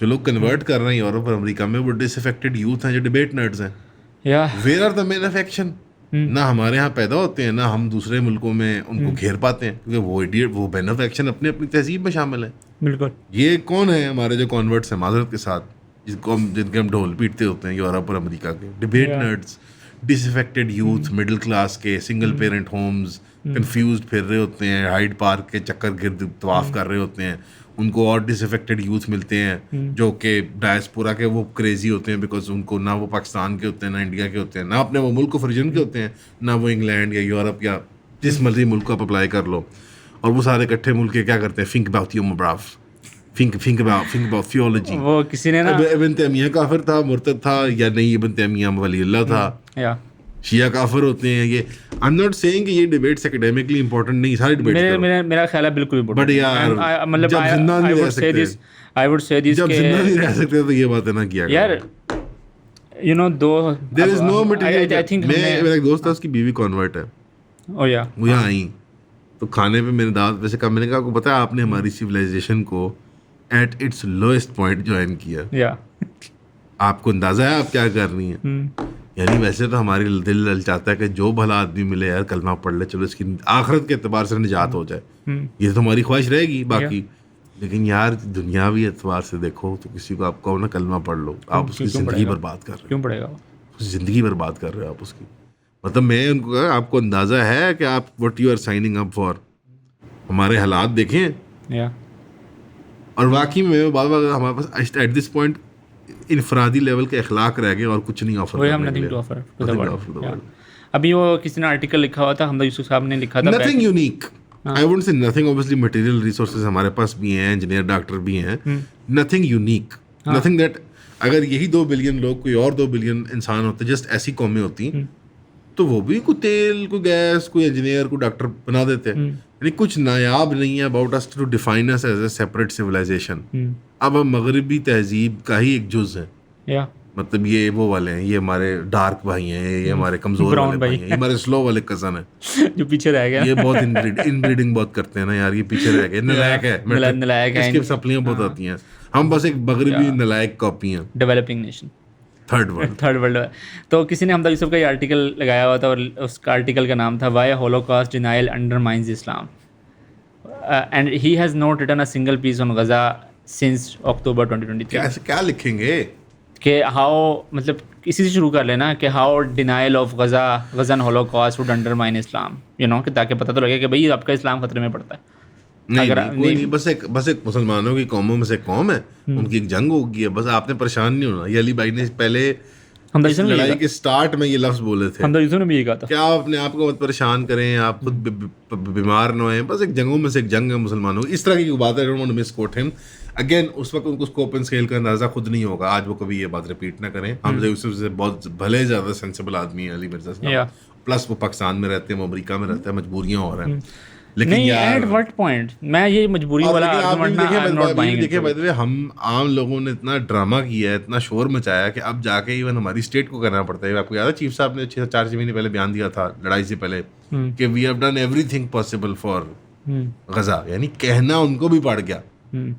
जो लोग कन्वर्ट कर रहे हैं यूरोप और अमेरिका में, वो डिसअफेक्टेड यूथ हैं जो डिबेट नर्ड्स हैं। Where are the men affection? ना हमारे यहाँ पैदा होते हैं, ना हम दूसरे मुल्कों में उनको घेर पाते हैं, क्योंकि वो मेन अफेक्शन अपनी अपनी तहजीब में शामिल है। बिल्कुल। ये कौन है हमारे जो कॉन्वर्ट्स हैं माजरत के साथ, जिनके हम ढोल पीटते होते हैं यूरोप और अमेरिका के? Debate nerds, disaffected youth, middle class के, सिंगल पेरेंट होम्स, कंफ्यूज्ड फिर रहे होते हैं, हाइड पार्क के चक्कर गिर्द तवाफ कर रहे होते हैं। उनको और डिसअफेक्टेड यूथ मिलते हैं जो कि डायस्पोरा के, वो क्रेजी होते हैं बिकॉज उनको ना वो पाकिस्तान के होते हैं, ना इंडिया के होते हैं, ना अपने वो मुल्क ऑफ ओरिजिन के होते हैं, ना वो इंग्लैंड या यूरोप या जिस मर्जी मुल्क को आप अप्लाई कर लो। और वो सारे इकट्ठे मुल्क के क्या करते हैं? Think about your ब्राव, think about theology। वो किसी ने ना इब्न तैमिया काफिर था, मुर्तद था या नहीं, इब्न तैमिया वलीउल्लाह था, या शिया काफिर होते हैं। ये आई एम नॉट सेइंग कि ये डिबेट्स एकेडमिकली इंपॉर्टेंट नहीं, सारी डिबेट्स मेरा ख्याल है बिल्कुल इंपॉर्टेंट। बट यार मतलब जब जिंदा नहीं रह सकते, आई वुड से दिस, जब जिंदा नहीं रह सकते तो ये बात है ना किया यार, you know, though there is no material. I think मेरा एक दोस्त था, उसकी बीवी कन्वर्ट है, ओ या वो यहाँ आई तो खाने पे मैंने दावत वैसे कहा, मैंने कहा आपको पता है आपने हमारी सिविलाइजेशन को at its lowest point join किया, या आपको अंदाजा है आप क्या कर रही हैं? यानी वैसे तो हमारी दिल ललचाता है कि जो भला आदमी मिले यार कलमा पढ़ ले, चलो इसकी आखिरत के एतबार से निजात हो जाए, ये तो हमारी ख्वाहिश रहेगी बाकी। लेकिन यार दुनियावी एतबार से देखो तो किसी को आप कहो ना कलमा पढ़ लो, आप उसकी ज़िंदगी बर्बाद कर रहे हो। क्यों पड़ेगा? उसकी ज़िंदगी बर्बाद कर रहे हो आप उसकी। मतलब मैं उनको कहा आपको अंदाज़ा है कि आप what you are signing up for? हमारे हालात देखें। या और वाकई में बात हमारे पास एट दिस पॉइंट इनफरादी लेवल के अखलाक रह गए और कुछ नहीं ऑफर करने के लिए। अभी वो किसी ने आर्टिकल लिखा हुआ था, हमदा यूसुफ साहब ने लिखा था, nothing unique, I wouldn't say nothing, obviously material resources हमारे पास भी हैं, इंजीनियर डॉक्टर भी हैं, नथिंग यूनिक, नथिंग दैट अगर यही 2 बिलियन लोग, कोई और 2 बिलियन इंसान होते, जस्ट ऐसी कौमें होती तो वो भी कोई तेल, कोई गैस, कोई इंजीनियर, कोई डॉक्टर बना देते। यानी कुछ नायाब नहीं है about us to define us as a separate civilisation. अब हम मगरबी तहजीब का ही एक जुज है, या मतलब ये वो वाले हैं, ये हमारे डार्क भाई हैं, ये हमारे कमजोर वाले भाई हैं, ये हमारे स्लो वाले कज़न हैं जो पीछे रह गया। ये बहुत इनब्रीडिंग बहुत करते हैं ना यार, ये पीछे रह गए, नलायक है, इसकी सप्लियां बहुत आती हैं, हम बस एक मगरबी नलायक कॉपी हैं, डेवलपिंग नेशन, थर्ड वर्ल्ड। तो किसी ने हमदा यूसुफ का ये आर्टिकल लगाया हुआ था और उसका आर्टिकल का नाम था why Holocaust denial undermines Islam, and he has not written a single piece on Gaza since October 2023। क्या लिखेंगे कि हाउ, मतलब इसी से शुरू कर लेना कि how denial of Gazan holocaust would undermine Islam, you know, कि ताकि पता तो लगे कि भाई आपका इस्लाम खतरे में पड़ता है। नहीं, बस एक मुसलमानों की कौमों में से कौम है, उनकी एक जंग होगी है, बस आपने परेशान नहीं होना। ये अली भाई ने पहले लड़ाई के स्टार्ट में ये लफ्ज बोले थे, हमदा यूसुफ ने भी ये कहा था, क्या आप अपने आप को मत परेशान करें, आप खुद बीमार न होए, बस एक जंगों में से एक जंग है मुसलमानों की, इस तरह की बात है। I don't want to misquote him again, उस वक्त उनको स्कोप एंड स्केल का अंदाजा खुद नहीं होगा, आज वो कभी ये बात रिपीट ना करें। हमजा यूसुफ से बहुत भले ज़्यादा सेंसिबल आदमी है अली मिर्जा साहब, प्लस वो पाकिस्तान में रहते हैं, वो अमेरिका में रहते हैं, मजबूरियाँ हो रही हैं। लेकिन नहीं, यार एट व्हाट पॉइंट? मैं ये मजबूरी वाला आर्गुमेंट ना, आई एम नॉट बाइंग देखिए इट। by the way, हम आम लोगों ने इतना ड्रामा किया है, इतना शोर मचाया कि अब जाके इवन हमारी स्टेट को करना पड़ता है। आपको याद है चीफ साहब ने 4 महीने पहले बयान दिया था लड़ाई से पहले कि we have done everything possible for Gaza, यानी कहना उनको भी पड़ गया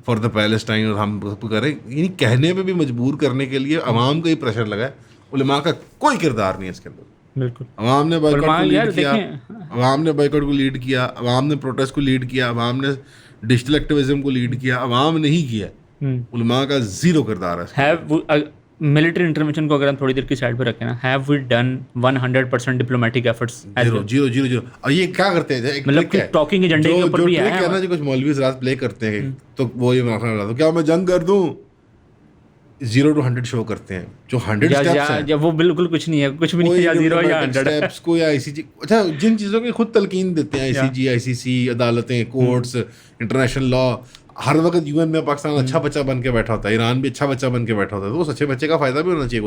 फॉर द पैलेस्टाइन, और हम करें, यानी कहने पे भी मजबूर करने के लिए अवाम का ही प्रेशर लगा है। उलमा का कोई किरदार नहीं है इसके अंदर। बिल्कुल। अवाम ने बाइकआउट को यार लीड किया, देखें, अवाम ने बाइकआउट को लीड किया, अवाम ने प्रोटेस्ट को लीड किया, अवाम ने डिजिटल एक्टिविज्म को लीड किया, अवाम ने ही किया। उलमा का जीरो किरदार है। हैव मिलिट्री इंटरवेंशन को अगर हम थोड़ी देर की साइड पर रखें ना, have we done 100% diplomatic efforts? Zero. और ये क्या करते हैं, मतलब कि टॉकिंग एजेंडे के ऊपर भी है ना, जो कुछ मौलवी हज़रात प्ले करते हैं तो वो ये माखना क्या मैं जंग कर दूं, 0 to 100 शो करते हैं, जो 100 स्टेप्स हैं जब वो बिल्कुल कुछ नहीं है, कुछ भी नहीं है, या 0 या 100 स्टेप्स को, या आईसीजी, अच्छा जिन चीज़ों की खुद तलकीन देते हैं, आईसीजी, आईसीसी, अदालतें, कोर्ट्स, इंटरनेशनल लॉ, हर वक्त यूएन में पाकिस्तान अच्छा बच्चा बन के बैठा होता है, ईरान भी अच्छा बच्चा बन के बैठा होता है, तो उस अच्छे बच्चे का फायदा भी होना चाहिए,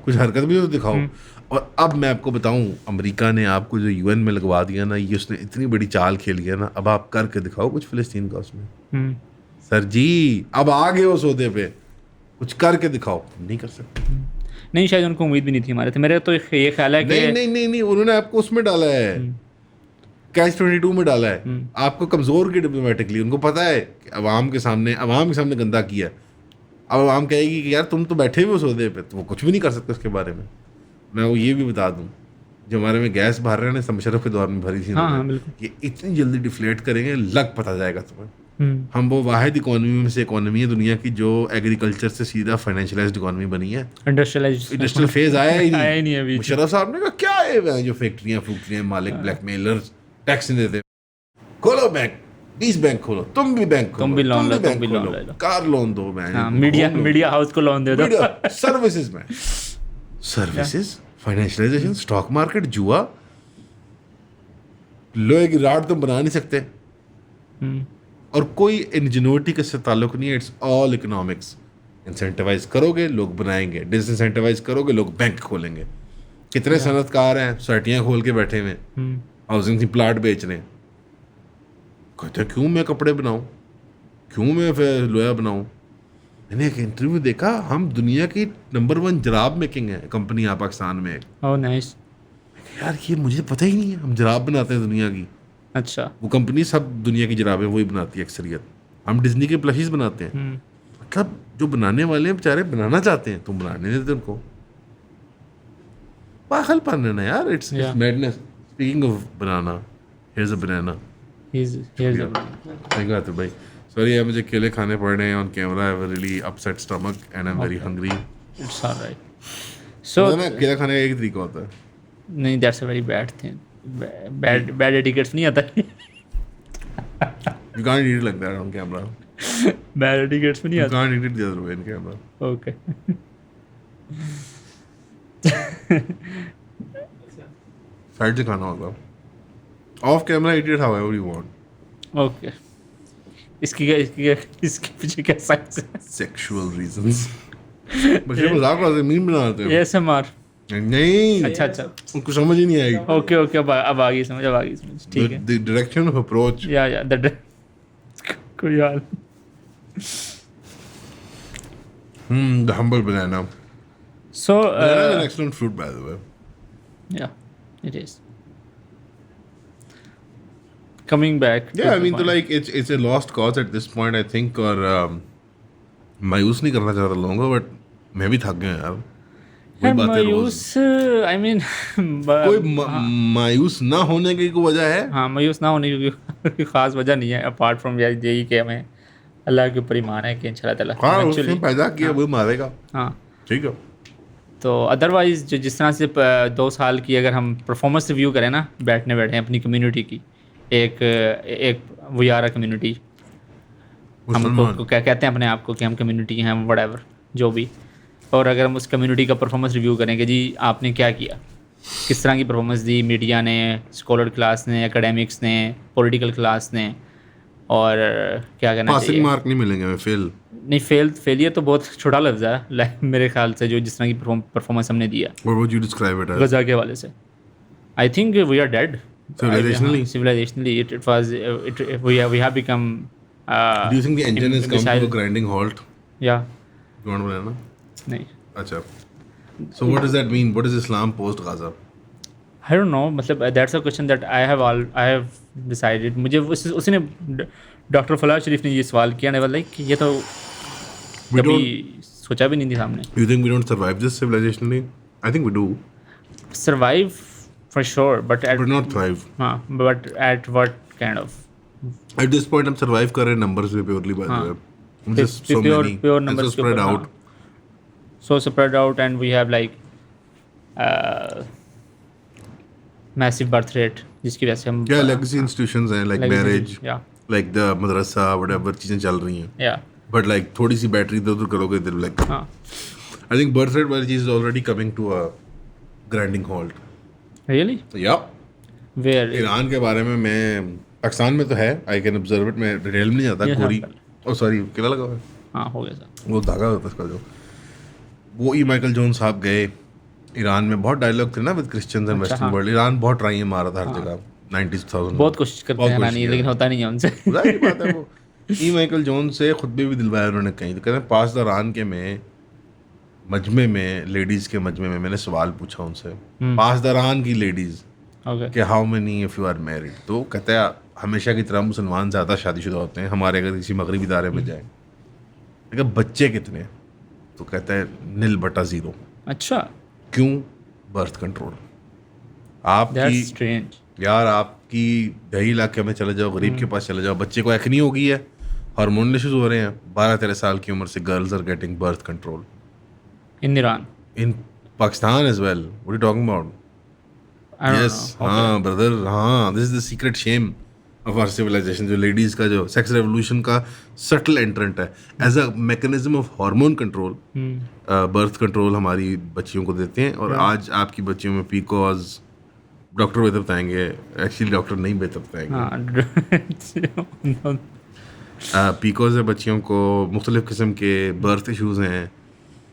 कुछ हरकत भी तो दिखाओ। और अब मैं आपको बताऊं, अमेरिका ने आपको जो यूएन में लगवा दिया ना, ये उसने इतनी बड़ी चाल खेली है ना, अब आप करके दिखाओ कुछ फिलिस्तीन का उसमें। सर जी अब आ गए हो सौदे पे, कुछ करके दिखाओ। नहीं कर सकते। नहीं, शायद उनको उम्मीद भी नहीं थी हमारे थे। मेरे तो ये ख्याल है कि नहीं, उन्होंने आपको उसमें डाला है, कैच 22 में डाला है, आपको कमजोर की डिप्लोमेटिकली। उनको पता है कि अवाम के सामने गंदा किया। अब अवाम कहेगी कि यार तुम तो बैठे हुए हो सौदे पे, तो वो कुछ भी नहीं कर सकते उसके बारे में। मैं वो ये भी बता दूं, जो हमारे में गैस भर रहे हैं, मुशर्रफ के दौर में भरी थी, ये इतनी जल्दी डिफ्लेट करेंगे, लग पता जाएगा तुम्हें। हम वो वाहिद इकोनॉमी में से इकोनॉमी है दुनिया की जो एग्रीकल्चर से सीधा फाइनेंशियलाइज्ड इकोनॉमी बनी है। इंडस्ट्रियल फेज आया ही नहीं अभी। मुशर्रफ साहब ने कहा क्या है जो फैक्ट्रियां मालिक ब्लैकमेलर्स टैक्स नहीं देते, खोलो बैंक, 20 बैंक खोलो, तुम भी बैंक खोलो, तुम भी लोन लो, कार लोन दो, मीडिया हाउस को लोन दे दो, सर्विसेज में सर्विसेज, फाइनेंशियलाइजेशन, स्टॉक मार्केट, जुआ, लोहे की राड तुम बना नहीं सकते। और कोई इंजीनियरिटी के से ताल्लुक नहीं है, इट्स ऑल इकोनॉमिक्स। इंसेंटिवाइज करोगे लोग बनाएंगे, डिसइंसेंटिवाइज करोगे लोग बैंक खोलेंगे। कितने सनतकार हैं सोसाइटियाँ खोल के बैठे हुए, हाउसिंग की प्लाट बेच रहे हैं। कहते क्यों मैं कपड़े बनाऊं, क्यों मैं फिर लोहा बनाऊं। मैंने एक इंटरव्यू देखा, हम दुनिया की नंबर 1 जराब मेकिंग है कंपनी यहाँ पाकिस्तान में। Oh nice. यार ये मुझे पता ही नहीं है, हम जराब बनाते हैं दुनिया की। अच्छा। वो कंपनी सब दुनिया की जराबें वही बनाती है अक्सरियत। हम डिज्नी के प्लशीज बनाते हैं। मतलब जो बनाने वाले हैं बेचारे बनाना चाहते हैं, तुम बनाने देते उनको। पागलपन है ना यार, it's madness. Speaking of banana, here's a banana. Thank you भाई। सॉरी यार मुझे केले खाने पड़ रहे हैं on camera. I have really upset stomach and I am very hungry. It's alright. So ना केला खाने का एक तरीका होता है। नहीं, that's a very bad thing. Bad etiquettes नहीं आता। You can't eat it like that on camera. Bad etiquettes में नहीं आता। You can't eat it the other way in camera. Okay. Side से खाना होगा। Off camera eat it however you want. Okay. इसके पीछे क्या साइंस है? Sexual reasons. बस ये मजाक वाले मीम बनाते हैं। ASMR। नहीं। अच्छा। उनको समझ ही नहीं आएगी। ओके अब आ गई समझ। ठीक है। The direction of approach. या कोई हाल। The humble banana. So banana is an excellent fruit by the way. Yeah, it is. Coming back. Yeah, I mean, तो like it's a lost cause at this point I think, और मायूस नहीं करना चाहता लोगों को, बट मैं भी थक गया यार। मायूस, आई मीन कोई मायूस ना होने की कोई वजह है? हाँ, मायूस ना होने की कोई खास वजह नहीं है, अपार्ट फ्रॉम यही कि हमें अल्लाह के ऊपर ईमान है कि इंशाल्लाह ताला उसने पैदा किया वो मारेगा। हाँ ठीक है। तो अदरवाइज जो जिस तरह से 2 साल की अगर हम परफॉर्मेंस रिव्यू करें ना, बैठे अपनी कम्युनिटी की, एक वुयारा कम्युनिटी, हम क्या कहते हैं अपने आप को कि हम कम्युनिटी हैं, व्हाटएवर जो भी, और अगर हम उस कम्युनिटी का परफॉर्मेंस रिव्यू करें कि जी आपने क्या किया, किस तरह की परफॉर्मेंस दी मीडिया ने, स्कॉलर क्लास ने, एकेडमिक्स ने, पॉलिटिकल क्लास ने, और क्या कहना चाहिए, मार्क नहीं मिलेंगे हमें, फेलियर तो बहुत छोटा लफ्ज़ है मेरे ख्याल से, जो जिस तरह की परफॉर्मेंस हमने दिया What would you describe it as? गजा के हवाले से। I think we are dead Civilizationally, it was we have become. Do you think the engine is come to a imbecile. grinding halt? Yeah, You want to banana? नहीं. अच्छा. So what does that mean? What is Islam post Gaza? I don't know. मतलब that's a question that I have decided. मुझे उसने doctor फलाह शरीफ ने ये सवाल किया ने लाइक ये तो कभी सोचा भी नहीं थी सामने. You think we don't survive this civilizationally? I think we do, Survive for sure, but not thrive. हाँ, but at what kind of? At this point, हम survive कर रहे हैं numbers पे purely by the way. Just so Pure many. pure and numbers so spread out. So spread out, and we have like massive birth rate जिसकी वजह से हम Yeah, legacy institutions हैं like marriage, yeah like the madrasa, whatever चीजें चल रही हैं. yeah But like थोड़ी सी बैटरी इधर उधर करोगे they'll like. हाँ I think birth rate वाली चीज is already coming to a grinding halt. really Yeah. where Iran के बारे में मैं पाकिस्तान में तो है I can observe it. मैं डिटेल में नहीं जाता. ये गोरी हाँ, सॉरी किला लगा हुआ है. हाँ हो गया सर वो धागा होता है उसका जो वो माइकल जोन्स साहब गए ईरान में बहुत डायलॉग थे ना with Christians and western world Iran बहुत ट्राई मारा था हर जगह 90,000 बहुत कोशिश करते हैं रानी लेकिन होता नहीं है उनसे जाहिर बात है वो माइकल जोन्स से खुतबे भी दिलवाया उन्होंने कहीं तो कहते हैं पास दौरान के में मजमे में लेडीज़ के मजमे में मैंने सवाल पूछा उनसे पास दौरान की लेडीज़ ओके कि how many if you are married तो कहते हैं हमेशा की तरह मुसलमान ज़्यादा शादीशुदा होते हैं हमारे अगर किसी मगरबी इदारे में जाएँ अगर बच्चे कितने तो कहता है 0/0 अच्छा क्यों बर्थ कंट्रोल that's आपकी strange यार आपकी दही इलाके में चले जाओ गरीब के पास चले जाओ बच्चे को एक्नी हो गई है हार्मोनल इश्यूज हो रहे हैं 12-13 साल की उम्र से girls are getting birth control in Iran in Pakistan as well what are you talking about I don't yes know हाँ ब्रदर हाँ this is the secret shame of our civilisation जो लेडीज़ का जो सेक्स रेवोल्यूशन का subtle entrant है as a mechanism of hormone control birth control हमारी बच्चियों को देते हैं और आज आपकी बच्चियों में पीकॉज डॉक्टर बेहतर बताएंगे एक्चुअली डॉक्टर नहीं बेहतर बताएंगे हाँ पीकॉज है बच्चियों को मुख्तलिफ़ किस्म के बर्थ इश्यूज़ हैं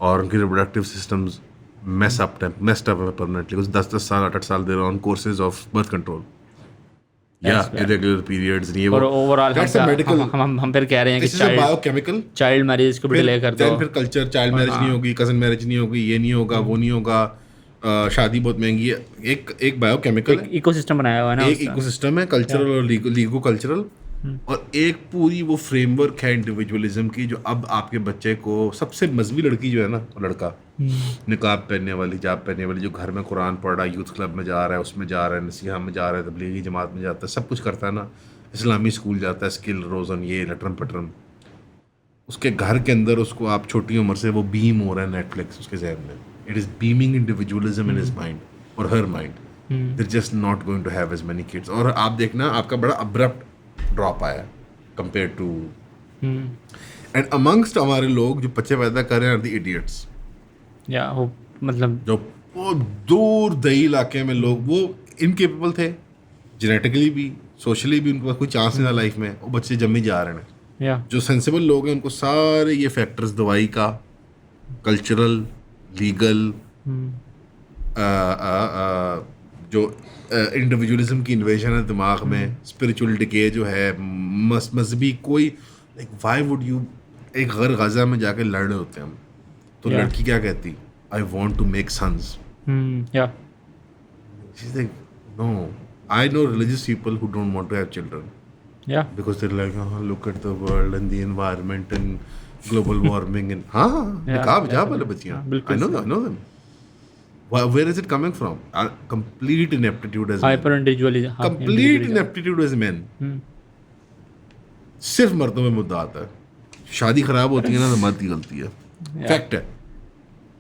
और उनकी रिप्रोडक्टिव सिस्टम्स मेस्ड अप है परमानेंटली कुछ 10 साल 8 साल दे रहे on courses of birth control या इरेगुलर पीरियड्स नहीं और वो ओवरऑल That's a medical- हम फिर कह रहे हैं कि this is biochemical child marriage को भी डिले कर दो फिर कल्चर चाइल्ड मैरिज नहीं होगी कजन मैरिज नहीं होगी ये नहीं होगा वो नहीं होगा शादी बहुत महंगी है एक बायोकेमिकल है इकोसिस्टम बनाया हुआ है ना एक उसका। इकोसिस्टम है कल्चरल और लीगो कल्चरल और एक पूरी वो फ्रेमवर्क है इंडिविजुअलिज्म की जो अब आपके बच्चे को सबसे मजहबी लड़की जो है ना वो लड़का निकाब पहनने वाली जाब पहनने वाली जो घर में कुरान पढ़ रहा है यूथ क्लब में जा रहा है उसमें जा रहा है नसीहा में जा रहा है तबलीगी जमात में जाता है सब कुछ करता है ना इस्लामी स्कूल जाता है स्किल रोज़न ये लटरम पटरम उसके घर के अंदर उसको आप छोटी उम्र से वो बीम हो रहा है नेटफ्लिक्स उसके जहन में it is beaming individualism in his mind और her mind they just not going to have as many kids और आप देखना आपका बड़ा अब्रप्ट ड्रॉप आया कंपेयर टू एंड अमंगस्ट हमारे लोग जो बच्चे पैदा कर रहे हैं आर द इडियट्स या वो मतलब जो वो दूर दही इलाके में लोग वो इनकेपेबल थे जेनेटिकली भी सोशली भी उनके पास कोई चांस नहीं था लाइफ में वो बच्चे जम्मे जा रहे हैं या जो सेंसिबल लोग हैं उनको सारे ये फैक्टर्स दवाई का कल्चरल लीगल जो इंडिविजुअलिज्म की इन्वेजन है दिमाग में स्पिरिचुअल डिके जो है मजहबी कोई लाइक व्हाई वुड यू एक घर गजा में जाके लड़ रहे होते हैं हम तो Yeah. लड़की क्या कहती I want to make sons या she's like no I know religious people who don't want to have children या because they're like oh, look at the world and the environment and global warming and हाँ निकाब हिजाब वाले बच्चियाँ बिल्कुल I know them where is it coming from complete ineptitude as men hyper individualism complete ineptitude as men सिर्फ मर्दों में मुद्दा आता है शादी खराब होती है ना तो मर्द की गलती है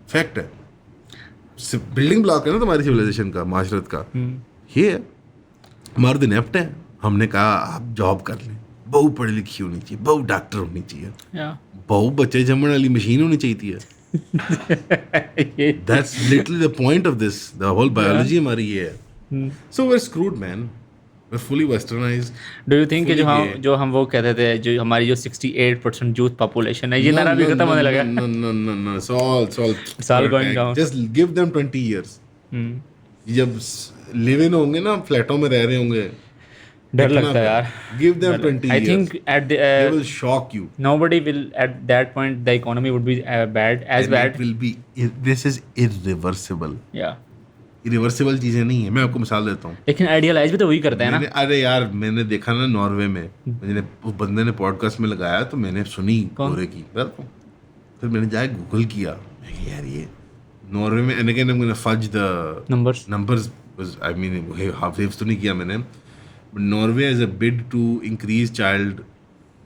फैक्ट है बिल्डिंग ब्लॉक है ना तुम्हारी सिविलाइजेशन का माशरत का ये है मर्द इनेप्ट है हमने कहा आप जॉब कर लें बहू पढ़ी लिखी होनी चाहिए बहू डॉक्टर होनी चाहिए या बहू बच्चे जमने वाली मशीन होनी चाहिए that's literally the point of this the whole biology हमारी ये है so we are screwed man we are fully westernised do you think कि Fully जो हम वो कहते थे जो हमारी जो 68% यूथ पॉपुलेशन है ये नारा भी खत्म होने लगा no it's all all going down. just give them 20 years जब लिव इन होंगे ना, फ्लैटों में रह रहे होंगे, डर लगता है यार. Give them 20 I years, think at the they will shock you. nobody will at that point the economy would be bad as And bad. it will be, this is irreversible. Yeah. irreversible चीजें नहीं है. मैं आपको मिसाल देता हूँ. लेकिन idealise भी तो वही करते हैं ना. अरे यार, मैंने देखा ना नॉर्वे में, मैंने उस बंदे ने पॉडकास्ट में लगाया तो मैंने सुनी गोरे की, फिर मैंने जाके गूगल किया, यार ये नॉर्वे में, and again I am gonna fudge the numbers, I mean half तो नहीं किया मैंने, but Norway as a bid to increase child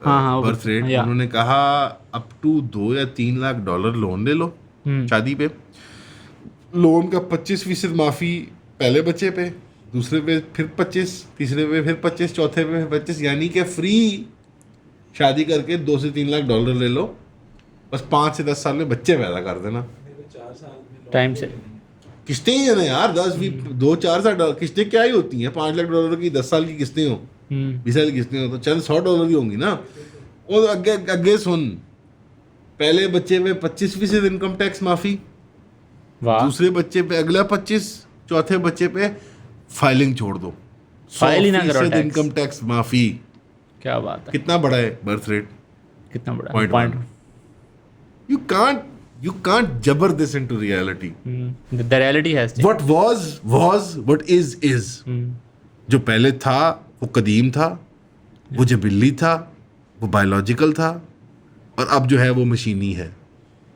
birth rate, उन्होंने कहा अप टू 2 या 3 लाख डॉलर लोन ले लो शादी पे. लोन का 25% माफी पहले बच्चे पे, दूसरे पे फिर 25, तीसरे पे फिर 25, चौथे पे फिर 25, यानी कि फ्री शादी करके 2 से 3 लाख डॉलर ले लो, बस 5 से 10 साल में बच्चे पैदा कर देना. टाइम से किस्तें ही है ना यार, 2-4 साल डॉलर किस्तें क्या ही होती हैं. 5 लाख डॉलर की 10 साल की किस्तें हो, 20 साल की किस्तें हो, तो चंद $100 ही होंगी ना. और आगे सुन, पहले बच्चे पे 25% इनकम टैक्स माफी, दूसरे बच्चे पे अगला 25, चौथे बच्चे पे फाइलिंग छोड़ दो, फाइल ही ना करो, इनकम टैक्स माफी. क्या बात है. कितना बड़ा है बर्थ रेट, कितना बड़ा 0.1. You can't jabber this into reality. The reality has changed. What was, what is. जो पहले था वो कदीम था, वो जबिल्ली था, वो बायोलॉजिकल था, और अब जो है वो मशीनी है,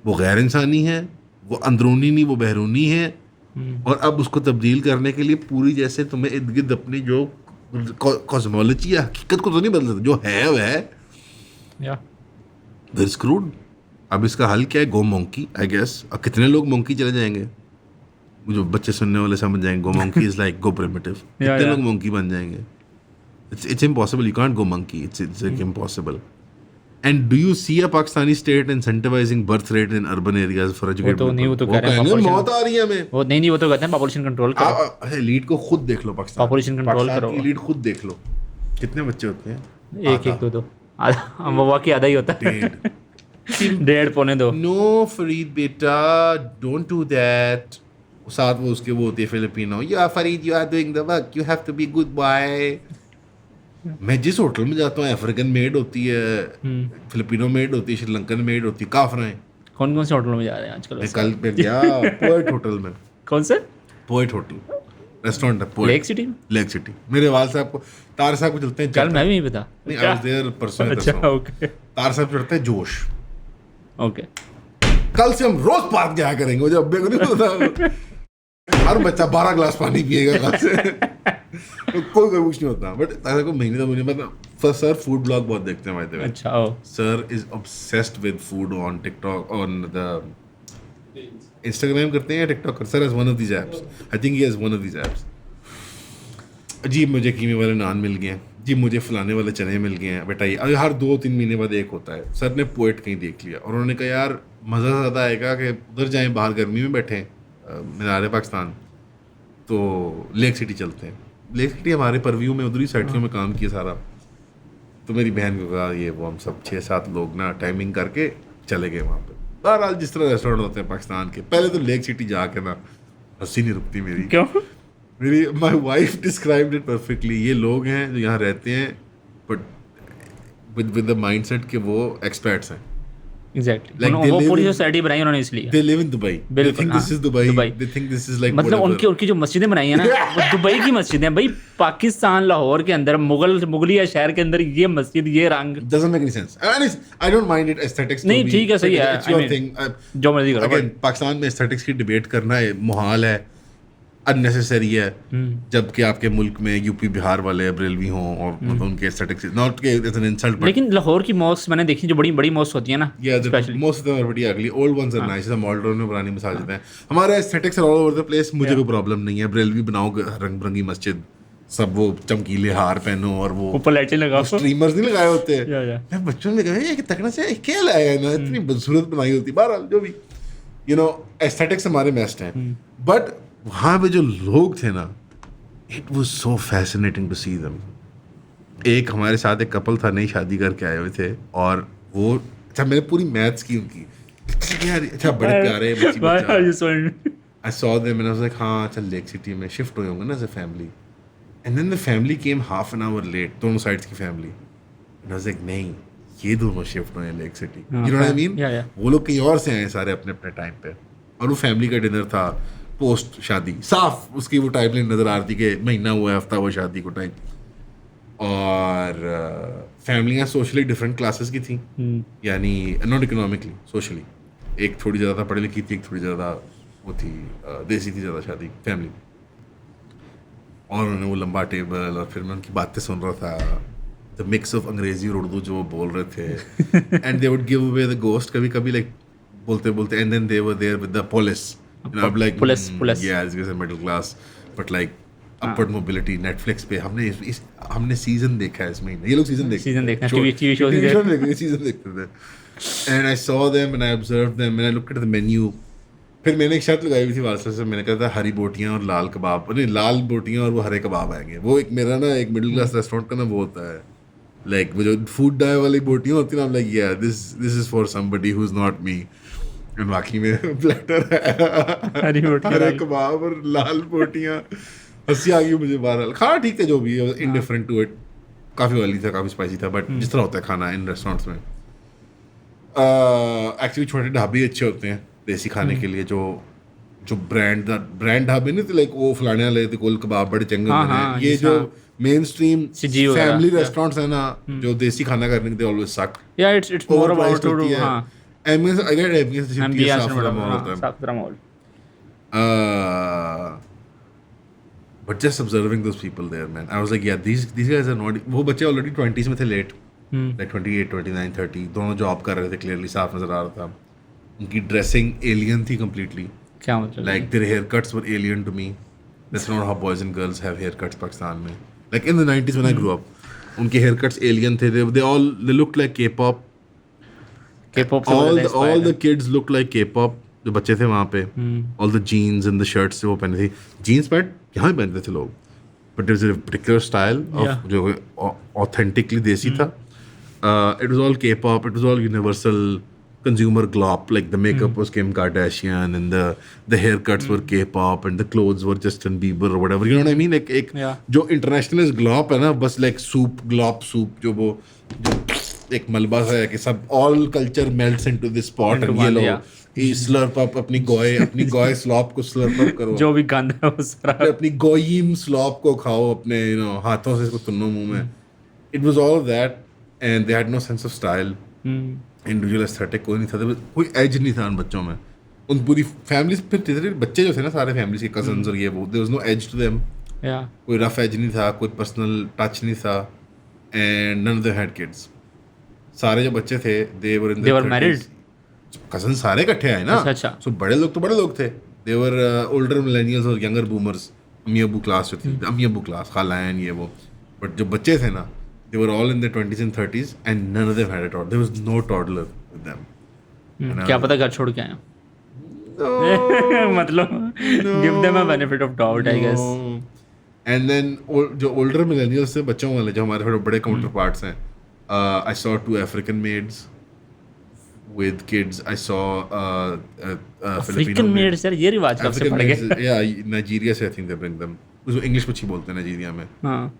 वो गैर इंसानी है, वो अंदरूनी नहीं वो बहरूनी है. और अब उसको तब्दील करने के लिए पूरी, जैसे तुम्हें इर्द गिर्द अपनी जो कॉस्मोलॉजी या हकीकत को तो नहीं बदल सकते, जो है वो है. They're screwed. अब इसका हल क्या है? गो मंकी, आई गेस. अब कितने लोग मंकी चले जाएंगे, जो बच्चे सुनने वाले समझ जाएंगे go monkey is like go primitive. कितने लोग मंकी बन जाएंगे? It's impossible. You can't go monkey. It's like impossible. And do you see a Pakistani state incentivizing birth rate in urban areas for educated people? वो तो कह रहे हैं मौत आ रही है हमें. वो नहीं वो तो कहते हैं पॉपुलेशन कंट्रोल करो. अच्छा, लीड को खुद देख लो. पाकिस्तान पॉपुलेशन कंट्रोल करो. लीड खुद देख लो, कितने बच्चे होते हैं? 1 2 आधा की आधा ही होता है. 1.5 पौने 2. नो फरीद बेटा, डोंट डू दैट. साथ वो उसके वो होती है फिलिपिनो, या Farid you are doing the work, you have to be good boy. मैं जिस होटल में जाता हूँ, अफ्रीकन मेड होती है, फिलिपिनो मेड होती है, श्रीलंकन मेड होती है, काफरा है. कौन से होटलों में जा रहे हैं आजकल? कल पे गया पोएट होटल में. कौन से? पोएट होटल रेस्टोरेंट है, पोएट, लेक सिटी. मेरे वाल साहब को, तार साहब को चलते हैं. कल मैं भी नहीं पता. नहीं, आई वाज देयर परसों. अच्छा, ओके. तार साहब चढ़ते हैं जोश. ओके, कल से हम रोज पार्क जाया करेंगे. मुझे अब्बे को नहीं पता. हर बच्चा 12 ग्लास पानी पिएगा कल से. कोई कुछ नहीं होता. बट तार को महीने 2 महीने बाद सर फूड ब्लॉग बहुत देखते हैं भाई. अच्छा. Sir is obsessed with food on TikTok, on the Instagram करते हैं या TikTok. Sir has one of these apps. I think he has one of these apps. जी मुझे कीमे वाले नान मिल गए हैं, जी मुझे फलाने वाले चने मिल गए हैं. बेटा ये हर 2-3 महीने बाद एक होता है. सर ने पोएट कहीं देख लिया और उन्होंने कहा यार मज़ा ज़्यादा आएगा कि उधर जाएं, बाहर गर्मी में बैठें मीनार पाकिस्तान, तो लेक सिटी चलते हैं. लेक सिटी हमारे परव्यू में, उधर ही साइटियों में काम किया सारा. तो मेरी बहन को कहा ये वो हम सब 6-7 लोग ना टाइमिंग करके चले गए वहाँ पे. बहरहाल जिस तरह रेस्टोरेंट होते हैं पाकिस्तान के, पहले तो लेक सिटी जाके ना हंसी नहीं रुकती मेरी. क्यों? मेरी my wife described it perfectly. ये लोग हैं जो यहाँ रहते हैं बट विद द माइंडसेट कि वो एक्सपर्ट्स हैं. एग्जैक्टली. वो पूरी सोसाइटी बनाई उन्होंने इसलिए. They live in Dubai. They think this is Dubai. They think this is like मतलब उनकी जो मस्जिदें बनाई है ना, वो दुबई की मस्जिदें हैं भाई. पाकिस्तान लाहौर के अंदर मुगलिया शहर के अंदर ये मस्जिद, ये रंग. Doesn't make any sense. I don't mind it aesthetics. नहीं ठीक है, सही है. It's your thing. जो मर्जी करो. Again, पाकिस्तान में एस्थेटिक्स की डिबेट करना है मुहाल है, अननेसेसरी है. जबकि आपके मुल्क में यूपी बिहार वाले बरेलवी हों और मतलब उनके एस्थेटिक्स नॉट के एज एन इंसल्ट. लेकिन लाहौर की मॉस्क मैंने देखी, जो बड़ी बड़ी मॉस्क होती है ना, most of them are very ugly. Old ones are nice. Modern में पुरानी मसाजिद हैं. हमारे aesthetics are all over the place. मुझे कोई प्रॉब्लम नहीं है. बरेलवी बनाओ रंग बिरंगी मस्जिद, सब वो चमकीले हार पहनो और वो ऊपर लाइटें लगाओ. स्ट्रीमर्स नहीं लगाए होते हैं. मैं बच्चों में कहा ये तकना से क्या लाया है ना, इतनी बदसूरत बनाई होती. बहरहाल जो भी एस्थेटिक्स हमारे बेस्ट हैं. बट वहाँ पे जो लोग थे ना, it was so fascinating to see them. एक हमारे साथ एक कपल था, नई शादी करके आए हुए थे, और वो अच्छा मैंने पूरी मैथ्स की उनकी. यार अच्छा बड़े प्यारे I saw them and I was like, हाँ चल लेक सिटी में शिफ्ट हुए होंगे ना as a family. And then the family came half an hour late, दोनों sides की family. And I was like, नहीं, ये दोनों शिफ्ट हुए हैं lake city. You know what I mean? Yeah, yeah. वो लोग कहीं और से आए सारे अपने अपने टाइम पे. और वो फैमिली का डिनर था पोस्ट शादी. साफ उसकी वो टाइमलाइन नजर आ रही थी कि महीना हुआ है, हफ्ता हुआ शादी को टाइम. और फैमिलियाँ सोशली डिफरेंट क्लासेस की थी. यानी नॉट इकोनॉमिकली, सोशली. एक थोड़ी ज़्यादा पढ़ी लिखी थी, एक थोड़ी ज़्यादा वो थी देसी थी ज़्यादा शादी फैमिली. और उन्होंने वो लंबा टेबल और फिर मैं उनकी बातें सुन रहा था. द मिक्स ऑफ अंग्रेजी और उर्दू जो वो बोल रहे थे. And they would give away the ghost कभी कभी लाइक बोलते बोलते. And then they were there with the police. Like police या is middle class but like upward mobility. Netflix पे हमने सीजन देखा है इस महीने. ये लोग सीजन देखना टीवी शो सीजन देखते थे. And I saw them and I observed them and I looked at the menu. फिर मैंने एक शर्त लगाई हुई थी वालसा से. मैंने कहा था हरी बोटियाँ और लाल कबाब. नहीं, लाल बोटियाँ और वो हरे कबाब आएंगे. वो एक मेरा ना एक मिडिल क्लास रेस्टोरेंट का ना वो होता है लाइक वो जो फूड डाई वाली बोटियाँ होती है ना. लाइक या this is for somebody who is not me. And बाकी में प्लेटर है हरी बोटियाँ, हरे कबाब और लाल बोटियाँ. हंसी आ गई मुझे. बहरहाल खाना ठीक है जो भी है, इनडिफरेंट टू इट. काफ़ी ऑयली था, काफ़ी स्पाइसी था, बट जिस तरह होता है खाना इन रेस्टोरेंट्स में. एक्चुअली छोटे ढाबे अच्छे होते हैं देसी खाने के लिए. जो ब्रांड ढाबे नहीं थे लाइक वो फलाने वाले थे कोल कबाब बड़े चंगे होते हैं. ये जो मेन स्ट्रीम फैमिली रेस्टोरेंट्स है ना जो देसी खाना करने के ऑलवेज सक. या इट्स मोर अबाउट टू हां एमएस अगर एमएस साफ माहौल. But just observing those people there, man, I was like, yeah, these guys are not. वो बच्चे already 20s में थे late, like 28, 29, 30. दोनों जॉब कर रहे थे, clearly साफ नजर आ रहा था. उनकी ड्रेसिंग एलियन थी completely. क्या मतलब? Like their haircuts were alien to me. That's not how boys and girls have haircuts Pakistan में. Like in the 90s when I grew up, उनके haircuts alien थे. They looked like K-pop. All the kids looked like K-pop. जो बच्चे थे वहाँ पे, all the jeans and the shirts वो पहने थे. जीन्स पैंट यहाँ पहनते थे लोग, but there was a particular style of जो authentically देसी था. It was all K-pop. It was all universal consumer glop. Like the makeup was Kim Kardashian and the haircuts were K-pop and the clothes were Justin Bieber or whatever. You know what I mean? Like एक जो internationalist glop है ना, बस like glop soup जो वो एक मलबा सा है कि सब all culture melts into this pot and ये लोग स्लर्प अप अपनी गोय स्लॉप को स्लर्प अप करो. जो भी गंद है वो सारा अपनी गोयीम स्लॉप को खाओ अपने हाथों से इसको तुन्नो मुंह में. It was all that and they had no sense of style. Individual aesthetic कोई नहीं था. कोई एज नहीं था उन बच्चों में. उन पूरी फैमिलीज फिर बच्चे जो थे ना सारे फैमिलीज के कजन्स और ये वो, there was no edge to them. कोई रफ एज नहीं था, कोई पर्सनल टच नहीं था. And none of them had kids. सारे जो बच्चे थे दे वर मैरिड. कजन सारे इकट्ठे आए ना. अच्छा. सो बड़े लोग थे. दे वर ओल्डर मिलेनियल्स और यंगर बूमर्स. अम्मी अबू क्लास जो थी, अम्मी अबू क्लास, खालाएं ये वो. बट जो बच्चे थे ना, they were all in their 20s and 30s and none of them had a toddler. There was no toddler with them. क्या पता घर छोड़ के आए. मतलब give them a benefit of doubt, I guess. And then जो older millennials थे बच्चों वाले जो हमारे थोड़े बड़े काउंटर पार्ट्स हैं. I saw 2 African maids with kids. I saw Filipino maids. यार ये रिवाज कब से पड़ गए? Yeah, Nigeria से I think they bring them. उसको इंग्लिश में अच्छी बोलते हैं नाइजीरिया में.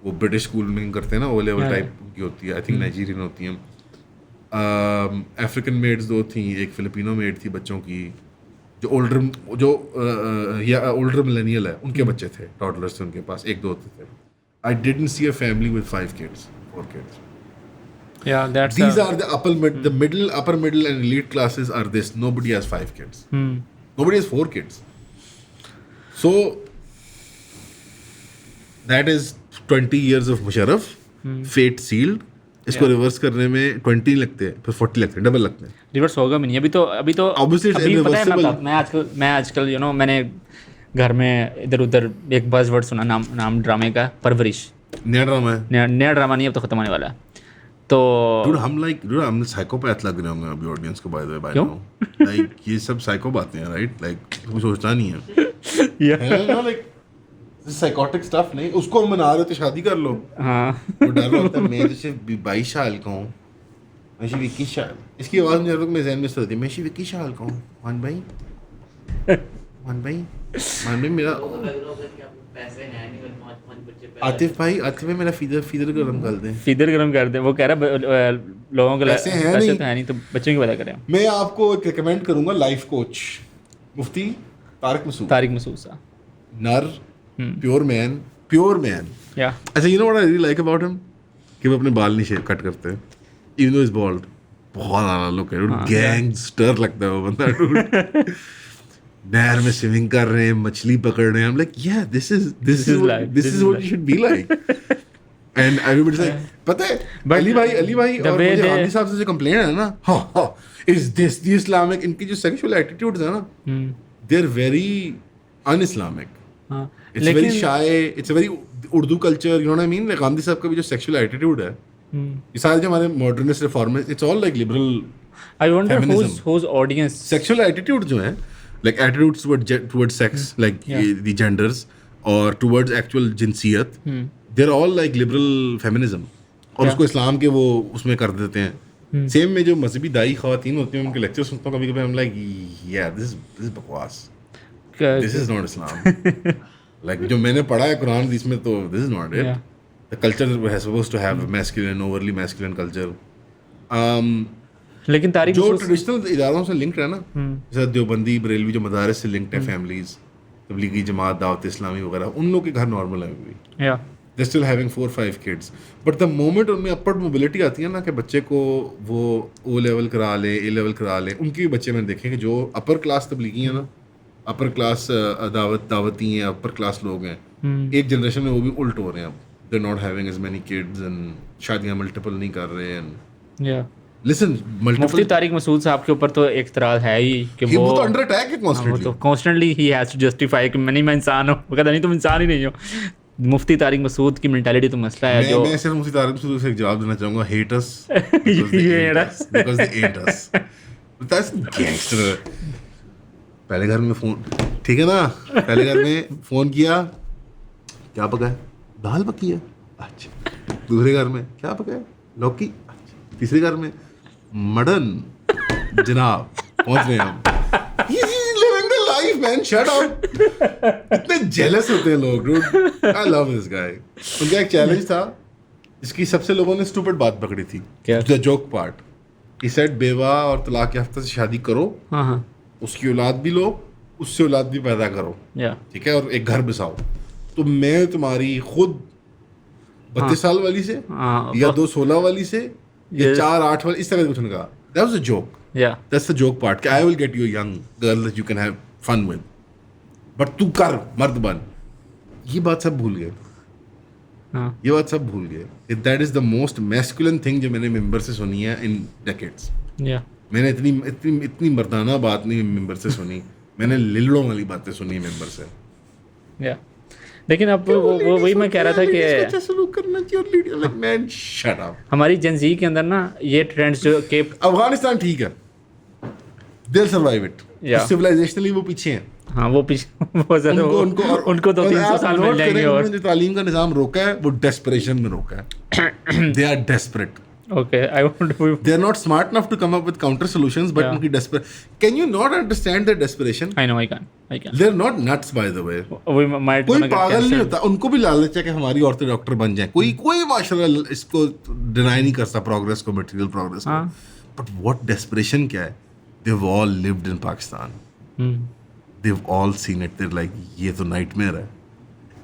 वो ब्रिटिश स्कूल में करते हैं ना, वो लेवल टाइप की होती है. आई थिंक नाइजीरियन होती हैं. अफ्रीकन मेड्स 2 थी. एक फिलिपिनो मेड थी बच्चों की. जो ओल्डर मिलेनियल है उनके बच्चे थे, टॉडलर्स थे उनके पास. 1-2 थे. I didn't see a family with 5 kids, 4 kids. Yeah, these are the the upper middle and elite classes are this. Nobody has 5 kids. Nobody has 4 kids. So that is 20 years of Musharraf, fate sealed. इसको reverse करने में 20 लगते हैं, फिर 40 लगते हैं, double लगते हैं. रिवर्स होगा भी नहीं. अभी तो obviously it's irreversible. मैं आजकल मैंने घर में इधर उधर एक बज़वर्ड सुना नाम ड्रामे का, परवरिश. नया ड्रामा नहीं, अब तो खत्म होने वाला है. तो हम साइकोपैथ लग रहे होंगे अभी ऑडियंस को. By the way, by now like ये सब साइको बातें हैं, राइट? लाइक कुछ सोचता नहीं है. लाइक साइकोटिक स्टफ नहीं. उसको हम मना रहे थे शादी कर लो. हाँ, वो डर रहा होता है. मैं तो सिर्फ 22 साल का हूँ. मैं सिर्फ 21 साल. इसकी आवाज़ मुझे मैं ज़हन में सर थी. मैं सिर्फ 21 साल का हूँ. वन भाई मान में मेरा आतिफ भाई मेरा फीदर गरम कर दें। फीदर गर्म कर दे। वो कह रहा लोगों को पैसे हैं पैसे नहीं। तो है नहीं, तो बच्चों की पता करें। मैं आपको एक रिकमेंड करूंगा लाइफ कोच मुफ्ती तारिक मसूद। तारिक मसूद साहब। नर प्योर मैन। या अच्छा you know what I really like about him कि वो अपने बाल नहीं शेव कट करते इवन दो इज बॉल्ड। बहुत आला लुक है, गैंगस्टर लगता है वो बंदा dude। नहर में स्विमिंग कर रहे हैं, मछली पकड़ रहे हैं। I'm like yeah this is what you should be like। and everybody's like पता है अली भाई और मुझे हादी साहब से जो कंप्लेन है ना is this the Islamic, इनकी जो सेक्सुअल एटीट्यूड्स है ना they are very un-Islamic। It's very shy, it's a very Urdu culture, you know what I mean? like Gandhi साहब का भी जो सेक्सुअल एटीट्यूड है, ये सारे जो हमारे modernist reformist, it's all like liberal I wonder feminism। whose audience sexual attitude जो है like attitudes towards sex like the genders or towards actual जिनसियत, they're all like liberal feminism और उसको इस्लाम के वो उसमें कर देते हैं। सेम में जो मजहबी दाई ख़वातीन होती हैं उनके लेक्चर सुनता हूँ कभी-कभी, I'm like yeah this is बकवास, this is not Islam। like जो मैंने पढ़ा है कुरान इसमें तो this is not it। the culture was supposed to have a masculine, overly masculine culture। लेकिन तारिक जो ट्रेडिशनल इदारों से लिंक्ड है ना, जैसे देवबंदी बरेलवी जो मदारस से लिंक्ड है, फैमिलीज तबलीगी जमात दावत इस्लामी वगैरह, उन लोग के घर नॉर्मल है अभी, या they still having 4-5 kids. But the moment उनमें अपवर्ड मोबिलिटी आती है ना कि बच्चे को वो ओ लेवल करा ले, ए लेवल करा ले, उनके भी बच्चे मैंने देखे कि जो अपर क्लास तबलीगी है ना, अपर क्लास दावती हैं, अपर क्लास लोग हैं, एक जनरेशन में वो भी उल्ट हो रहे हैं। अब they not having as many kids and शादियां मल्टीपल नहीं कर रहे हैं। या लिसन मुफ्ती तारिक मसूद साहब के ऊपर तो एक इतराज है ही कि वो तो अंडर अटैक है वो तो constantly he has to justify कि मैं इंसान हूँ, वो कहता नहीं तुम इंसान ही नहीं हो। मुफ्ती तारिक मसूद की मेंटालिटी तो मसला है। जो मैं सिर्फ मुफ्ती तारिक मसूद से एक जवाब देना चाहूंगा, hate us because they hate us। That's gangster। पहले घर में फोन, ठीक है ना, पहले घर में फोन किया, क्या पका है? दाल पकी है। अच्छा। दूसरे घर में क्या पका है? लौकी। अच्छा। तीसरे घर में मटन। जनाब पहुंच रहे हैं हम। He's living the life, man. Shut up। इतने jealous होते हैं लोग, dude। I love this guy। उनका एक चैलेंज था, इसकी सबसे लोगों ने स्टूपिड बात पकड़ी थी। क्या? The joke part। He said बेवा और तलाक याफ्ता से शादी करो, हाँ उसकी औलाद भी लो, उससे औलाद भी पैदा करो, या ठीक है, और एक घर बसाओ। तो मैं तुम्हारी खुद 32 साल वाली से या 2 16 वाली से या 4 8 वाली, इस तरह कुछ नहीं कहा। That was a joke। या That's the joke part। I will get you a young girl that you can have fun with। But तू कर, मर्द बन। ये बात सब भूल गए। हाँ ये बात सब भूल गए। That is the most masculine thing जो मैंने मेंबर से सुनी है in decades। या मैंने इतनी मर्दाना बात नहीं मेंबर से सुनी, मैंने लिलड़ों वाली बातें सुनी मेंबर से। या लेकिन अब वो वही मैं कह रहा था कि अच्छा सलूक करना चाहिए, like man shut up। हमारी जेनजी के अंदर ना ये ट्रेंड्स जो के अफगानिस्तान ठीक है, they'll survive it। Yeah। Civilisationally वो पीछे हैं। हाँ वो पीछे बहुत ज़्यादा उनको तो 300 साल मिल जाएंगे। और जो तालीम का निज़ाम रोका है वो डेस्परेशन में रोका है। They are desperate। Okay I want They are not smart enough to come up with counter solutions, but Yeah। उनकी desperate, can you not understand their desperation? I know I can They're not nuts by the way। we might कोई gonna get पागल नहीं cancelled। होता, उनको भी लालच है कि हमारी औरतें डॉक्टर बन जाएं। कोई माशाल्लाह इसको डिनाई नहीं करता प्रोग्रेस को, मटेरियल प्रोग्रेस को। बट व्हाट डेस्परेशन क्या है? They've all lived in Pakistan। They've all seen it। They're like ये तो नाइटमेयर है।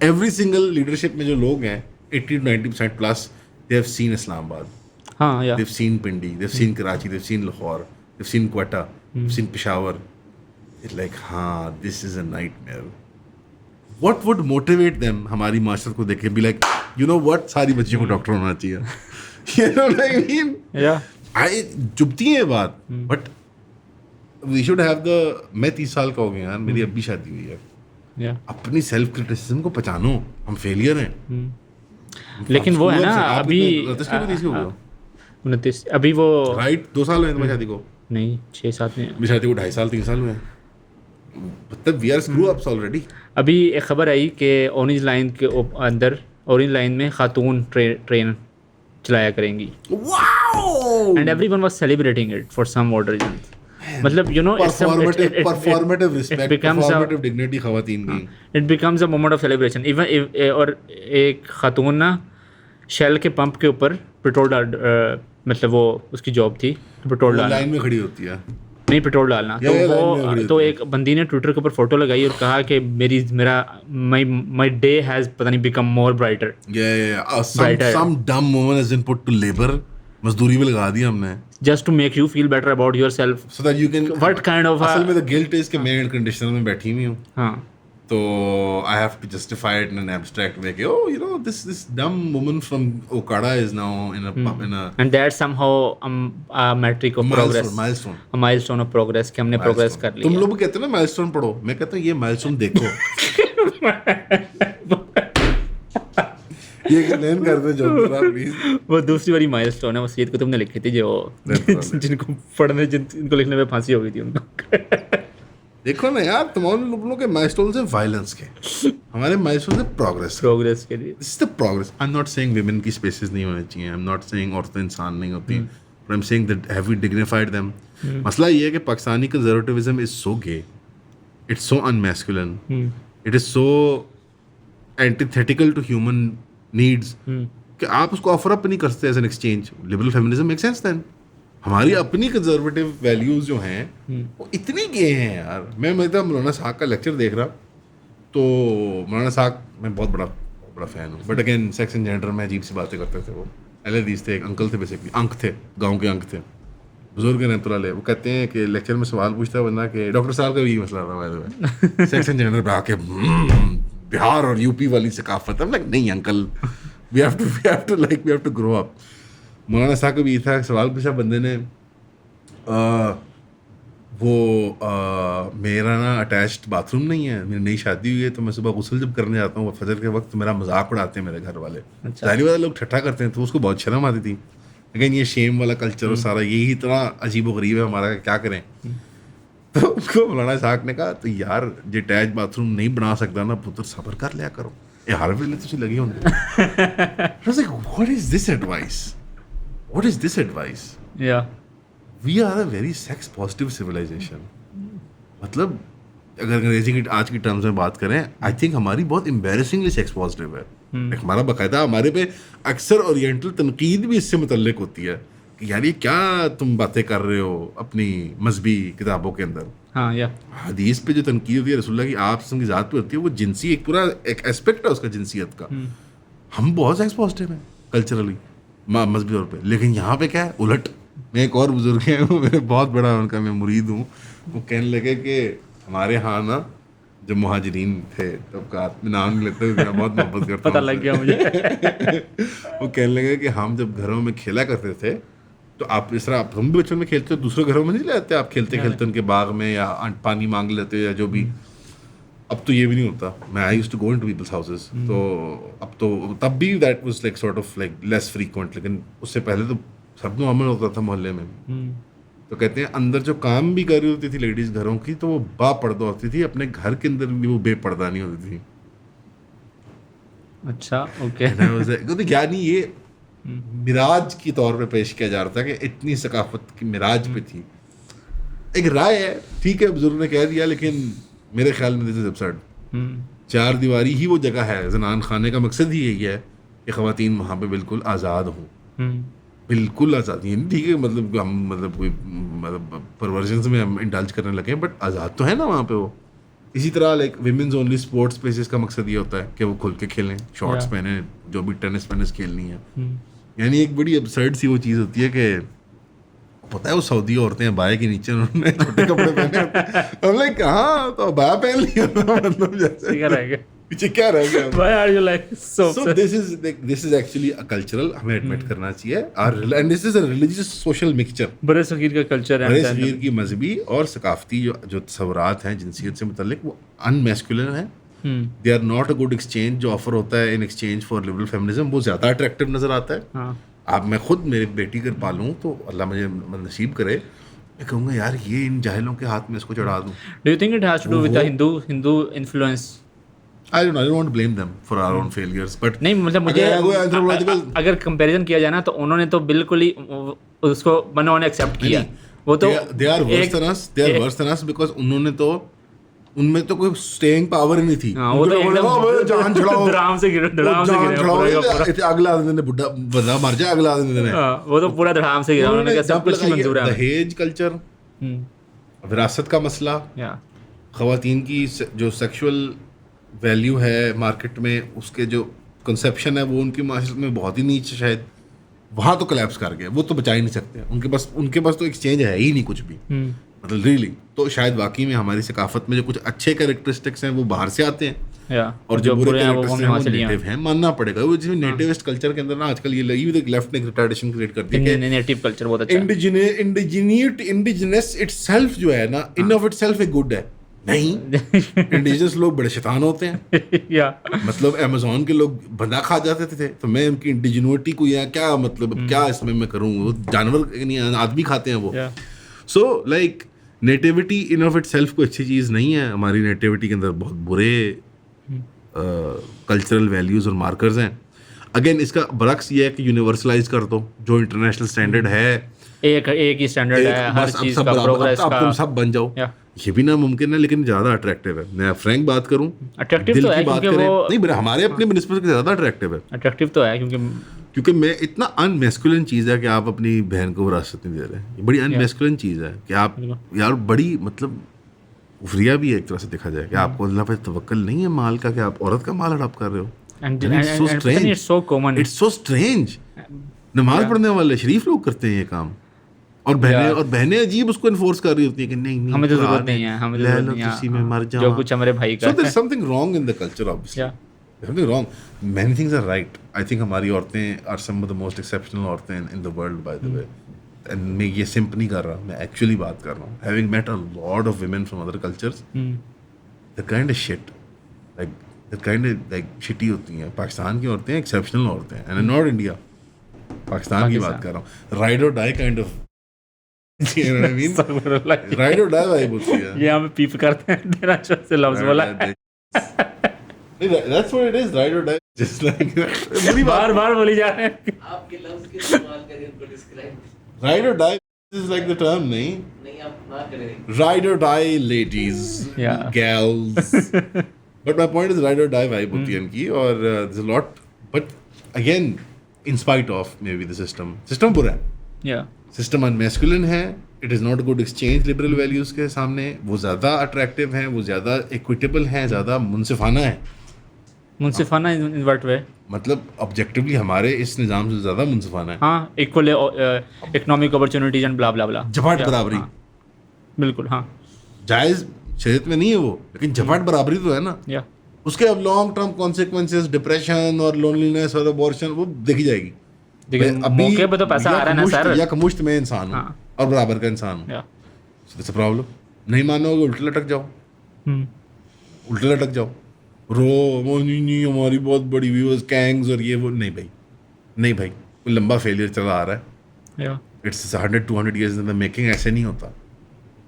Every single leadership में जो लोग हैं 80 to 90% plus they have seen Islamabad। हाँ या They've seen Pindi, they've seen Karachi, they've seen Lahore, they've seen Quetta, they've seen Peshawar। It's like हाँ this is a nightmare। What would motivate them हमारी माशर को देख के be like you know what सारी बच्चियों को डॉक्टर होना चाहिए। You know what I mean? या चुभती है ये बात, but we should have the. मैं 30 साल का हो गया यार, मेरी अभी शादी हुई है। या अपनी सेल्फ क्रिटिसिज्म को पहचानो, हम फेलियर हैं। लेकिन वो है ना अभी 29 अभी वो राइट 2 साल हुए तुम्हारी शादी को? नहीं 6-7 में मेरी शादी को 2.5 साल 3 साल हुए हैं। मतलब we are screw ups already. अभी एक खबर आई कि ऑरेंज लाइन के अंदर ऑरेंज लाइन में खातून ट्रेन चलाया करेंगी wow and everyone was celebrating it for some odd reason. मतलब you know performative respect, performative dignity खवातीन की। It becomes a moment of celebration even. और एक खातून ना शेल के पंप के ऊपर पेट्रोल डाल मतलब वो उसकी जॉब थी पेट्रोल डालना, लाइन में खड़ी होती है नहीं पेट्रोल डालना, तो वो तो एक बंदी ने ट्विटर के ऊपर फोटो लगाई और कहा कि माई डे हैज पता नहीं become more brighter. Some dumb woman has been put to labour, मजदूरी में लगा दिया हमने just to make you feel better about yourself, so that you can what kind of असल में the guilt is कि मैं एयर कंडीशनर में बैठी हुई हूँ, हाँ, तो I have to justify it in an abstract way कि oh you know this dumb woman from Okada is now in a and that's somehow a metric of progress, a milestone of progress कि हमने progress कर लिया। तुम लोग कहते हैं ना milestone पढ़ो, मैं कहता हूँ ये milestone देखो। ये एक्सप्लेन कर दो जो प्लीज। वो दूसरी वाली माइलस्टोन है, वो सैयद कुतुब ने लिखी थी, जो जिनको पढ़ने जिनको लिखने में फांसी हो गई थी उनको। देखो ना यार, तुम्हारे लोगों के माइलस्टोन से वायलेंस के, हमारे माइलस्टोन से प्रोग्रेस के लिए। This is the progress. I am not saying women की स्पेसेस नहीं होने चाहिए, आई एम नॉट सेइंग औरतें इंसान नहीं होती, but I am saying that have we dignified them. मसला ये है कि Pakistani conservatism is so gay, it's so unmasculine, it is so antithetical to human needs कि आप उसको ऑफर अप नहीं करते as an exchange. Liberal feminism make sense then. हमारी अपनी कंजर्वेटिव वैल्यूज जो हैं वो इतनी गे हैं यार। मैं मतलब मौलाना साहब का लेक्चर देख रहा, तो मौलाना साहब मैं बहुत बड़ा फैन हूँ, but again sex and gender में अजीब सी बातें करते थे। वो एलएदीस थे, एक अंकल थे, बेसिकली अंक थे, गाँव के अंक थे, बुजुर्ग रहमतुल्लाह। वो कहते हैं कि लेक्चर में सवाल पूछता है बंदा कि डॉक्टर साहब का भी यही मसला था सेक्स एंड जेंडर पे आके बिहार और यूपी वाली सकाफत। हम लाइक नहीं uncle, we have to grow up. मौलाना साहब को भी ये था, सवाल पूछा बंदे ने, मेरा ना अटैच्ड बाथरूम नहीं है, मेरी नई शादी हुई है, तो मैं सुबह गुस्ल जब करने जाता हूँ फजर के वक्त, तो मेरा मजाक उड़ाते हैं मेरे घर वाले, जाहिर वाले लोग ठट्ठा करते हैं, तो उसको बहुत शर्म आती थी। लेकिन ये शेम वाला कल्चर और सारा यही इतना अजीब व गरीब है हमारा, क्या करें। तो उसको मौलाना साहब ने कहा, तो यार जो अटैच बाथरूम नहीं बना सकता ना पुत्र, सब्र कर लिया करो, ये हर वेले तुझे लगी होंगे। What is this advice, what is this advice? या we are a very sex positive civilisation. मतलब अगर अंग्रेजी की आज की टर्म्स में बात करें, आई थिंक हमारी बहुत एम्बेरसिंगली सेक्स पॉजिटिव है। हमारा बाकायदा हमारे पे अक्सर ओरिएंटल तनकीद भी इससे मुतल्लिक होती है कि यार ये क्या तुम बातें कर रहे हो अपनी मजहबी किताबों के अंदर। हाँ, या हदीस पे जो तनकीद होती है रसूलुल्लाह की आप की ज़ात पे होती है, वो जिनसी एक पूरा एक एस्पेक्ट है उसका जिनसियत का। हम बहुत सेक्स पॉजिटिव हैं कल्चरली, मजहबी तौर पे, लेकिन यहाँ पे क्या है उलट। मैं एक और बुजुर्ग हैं, वो मेरे बहुत बड़ा उनका मैं मुरीद हूँ, वो कहने लगे कि हमारे यहाँ ना जो मुहाजिरीन थे, तब का नाम लेते हुए बहुत मोहब्बत करता पता लग गया मुझे। वो कहने लगे कि हम जब घरों में खेला करते थे, तो आप इस तरह हम भी बचपन में खेलते हो, दूसरे घरों में नहीं लेते, आप खेलते खेलते उनके बाग में या पानी मांग लेते या जो भी। अब तो ये भी नहीं होता। मैं I used to go into people's houses, तो अब तो तब भी that was like sort of like less frequent, लेकिन उससे पहले तो सब नॉर्मल होता था मोहल्ले में। तो कहते हैं अंदर जो काम भी कर रही होती थी लेडीज घरों की, तो वो बापर्दा होती थी, अपने घर के अंदर भी वो बेपर्दा नहीं होती थी। अच्छा, ओके। यानी ये मिराज की तौर पे पेश किया जा रहा था कि इतनी सकाफत की मिराज पे थी। एक राय है, ठीक है, बुजुर्ग ने कह दिया, लेकिन मेरे ख्याल में दिस इज अब्सर्ड। चार दीवारी ही वो जगह है, ज़नान खाने का मकसद ही यही है कि ख़वातीन वहाँ पे बिल्कुल आज़ाद हों, बिल्कुल आज़ादी है। ठीक है, मतलब हम मतलब कोई मतलब परवर्जन में हम इंडल्ज करने लगे, बट आज़ाद तो है ना वहाँ पे वो। इसी तरह like women's only sports spaces का मकसद ये होता है कि वो खुल के खेलें, शॉर्ट्स पहने, जो भी टेनिस खेलनी है। यानी एक बड़ी अबसर्ड सी वो चीज़ होती है कि पता है वो सऊदी औरतें अबाया के नीचे उन्होंने छोटे कपड़े पहने होते हैं। लाइक हाँ, तो अबाया पहन लिया, मतलब जैसे क्या रह गया पीछे, क्या रह गया। Why are you like so this is actually a cultural, हमें एडमिट करना चाहिए, and this is a religious social mixture। बड़े सगीर का कल्चर है, बड़े सगीर की मजहबी और सकाफती जो तस्वुरात हैं जिनसियत से मुतल्लिक, वो अनमैस्कुलिन है। They are not a good exchange. जो ऑफर होता है in exchange for liberal feminism वो ज़्यादा अट्रैक्टिव नज़र आता है। हाँ। अब मैं खुद मेरी बेटी कर पालूँ तो अल्लाह मुझे नसीब करे, मैं कहूँगा यार ये इन जाहिलों के हाथ में इसको चढ़ा दूँ। Do you think it has to do with the Hindu influence? I don't want to blame them for our own failures, but नहीं, मतलब मुझे अगर कंपैरिजन किया जाए ना, तो उन्होंने तो बिल्कुल ही उसको उन्होंने एक्सेप्ट किया। वो तो they are worse than us because उन्होंने तो उनमें तो कोई स्टेइंग पावर ही नहीं थी। हाँ, वो तो एकदम जान छुड़ाओ, धड़ाम से गिरे अगला दिन बंदा मर जाए, अगला दिन वो तो पूरा धड़ाम से गिरा, उन्होंने कहा सब कुछ मंजूर है। दहेज कल्चर, विरासत का मसला, ख़वातीन की जो सेक्सुअल वैल्यू है मार्केट में, उसके जो कंसेप्शन है वो उनकी माशरत में बहुत ही नीचे, शायद वहाँ तो कोलैप्स कर गया। वो तो बचा ही नहीं सकते, उनके पास तो एक्सचेंज है ही नहीं कुछ भी, मतलब रियली। तो शायद वाकई में हमारी सकाफत में जो कुछ अच्छे कैरेक्टरिस्टिक्स हैं वो बाहर से आते हैं, और जो बुरे कैरेक्टरिस्टिक्स हैं वो नेटिव हैं, मानना पड़ेगा। वो जिसमें नेटिविस्ट कल्चर के अंदर ना आजकल ये लेफ्ट ने ट्रेडिशन क्रिएट कर दी है, नेटिव कल्चर बहुत अच्छा है। इंडिजिनस इटसेल्फ जो है ना, इन ऑफ इटसेल्फ एक गुड है नहीं। इंडिजिनस लोग बड़े शैतान होते हैं। मतलब अमेज़न के लोग बंदा खा जाते थे, तो मैं उनकी इंडिजिनिटी को या क्या मतलब क्या इसमें मैं करूँ, वो जानवर नहीं आदमी खाते हैं वो। So like nativity in of itself कोई अच्छी चीज़ नहीं है। हमारी नेटिविटी के अंदर बहुत बुरे कल्चरल वैल्यूज़ और मार्कर्स हैं। अगेन इसका बरक्स ये है कि यूनिवर्सलाइज कर दो, जो इंटरनेशनल स्टैंडर्ड है, एक ही स्टैंडर्ड है हर चीज़ का, प्रोग्रेस का, तुम सब बन जाओ। ये भी नामुमकिन है, लेकिन ज़्यादा अट्रैक्टिव है। मैं फ्रैंक बात करूँ, अट्रैक्टिव तो है क्योंकि वो नहीं, हमारे अपने बनिस्बत के ज़्यादा अट्रैक्टिव है। अट्रैक्टिव तो है क्योंकि मैं इतना अनमेस्कुलिन चीज़ है कि आप अपनी बहन को विरासत नहीं दे रहे। ये बड़ी अनमेस्कुलिन चीज़ है कि आप यार बड़ी मतलब उफरिया भी है एक तरह से देखा जाए कि आपको अल्लाह पे तवक्कल नहीं है माल का, कि आप औरत का माल हड़प कर रहे हो। It's so strange. नमाज पढ़ने वाले शरीफ लोग करते हैं ये काम, और बहनें अजीब उसको इन्फोर्स कर रही होती है कि नहीं हमें तो जरूरत नहीं है, हमें जरूरत नहीं है, उसी में मर जाओ, जो कुछ हमारे भाई का। So there's something wrong in the culture, obviously. Something wrong. Many things are right. I think हमारी औरतें are some of the most exceptional औरतें in the world, by the way. And मैं ये सिंप नहीं कर रहा, मैं actually बात कर रहा हूँ. Having met a lot of women from other cultures, they're kind of shit. Like they're kind of like shitty होती हैं. पाकिस्तान की औरतें exceptional औरतें हैं, and not India. पाकिस्तान की बात कर रहा हूँ. Ride or die kind of. You know what I mean? Ride or die vibe होती है. ये हम पीप करते हैं, तेरा अच्छा से लफ्ज बोला. That's what it is, ride or die. Just like बार बोली जा रहे हैं. आपके लफ्ज के इस्तेमाल करें उनको describe. Ride or die is like the term, नहीं आप ना करें. Ride or die ladies, gals. But my point is ride or die vibe होती है इनकी, और there's a lot. But again, in spite of maybe the system बुरा है. सिस्टम अनमेस्कुलिन है. It is not good exchange liberal values के सामने. वो ज़्यादा अट्रैक्टिव हैं, वो ज़्यादा इक्विटेबल हैं, ज़्यादा मुनसिफाना है. मुनसिफाना इन व्हाट वे? मतलब ऑब्जेक्टिवली हमारे इस निज़ाम से ज़्यादा मुनसिफाना है. हाँ, equal economic opportunities and blah blah blah, झपाट बराबरी. बिल्कुल हाँ, जायज़ शरीयत में नहीं है वो, लेकिन झपाट बराबरी तो है ना. उसके अब लॉन्ग टर्म कॉन्सिक्वेंसेस, डिप्रेशन और लोनलीनेस और अबॉर्शन वो देखी जाएगी. मौके पे तो पैसा आ रहा है ना सर. या कमुश्त में इंसान हूँ और बराबर का इंसान हूँ. That's a problem. नहीं मानोगे उल्टे लटक जाओ. उल्टे लटक जाओ, रो नहीं हमारी बहुत बड़ी व्यूअर्स कैंग्स और ये वो. नहीं भाई कोई लंबा फेलियर चला आ रहा है. It's 100-200 years in the making. ऐसे नहीं होता,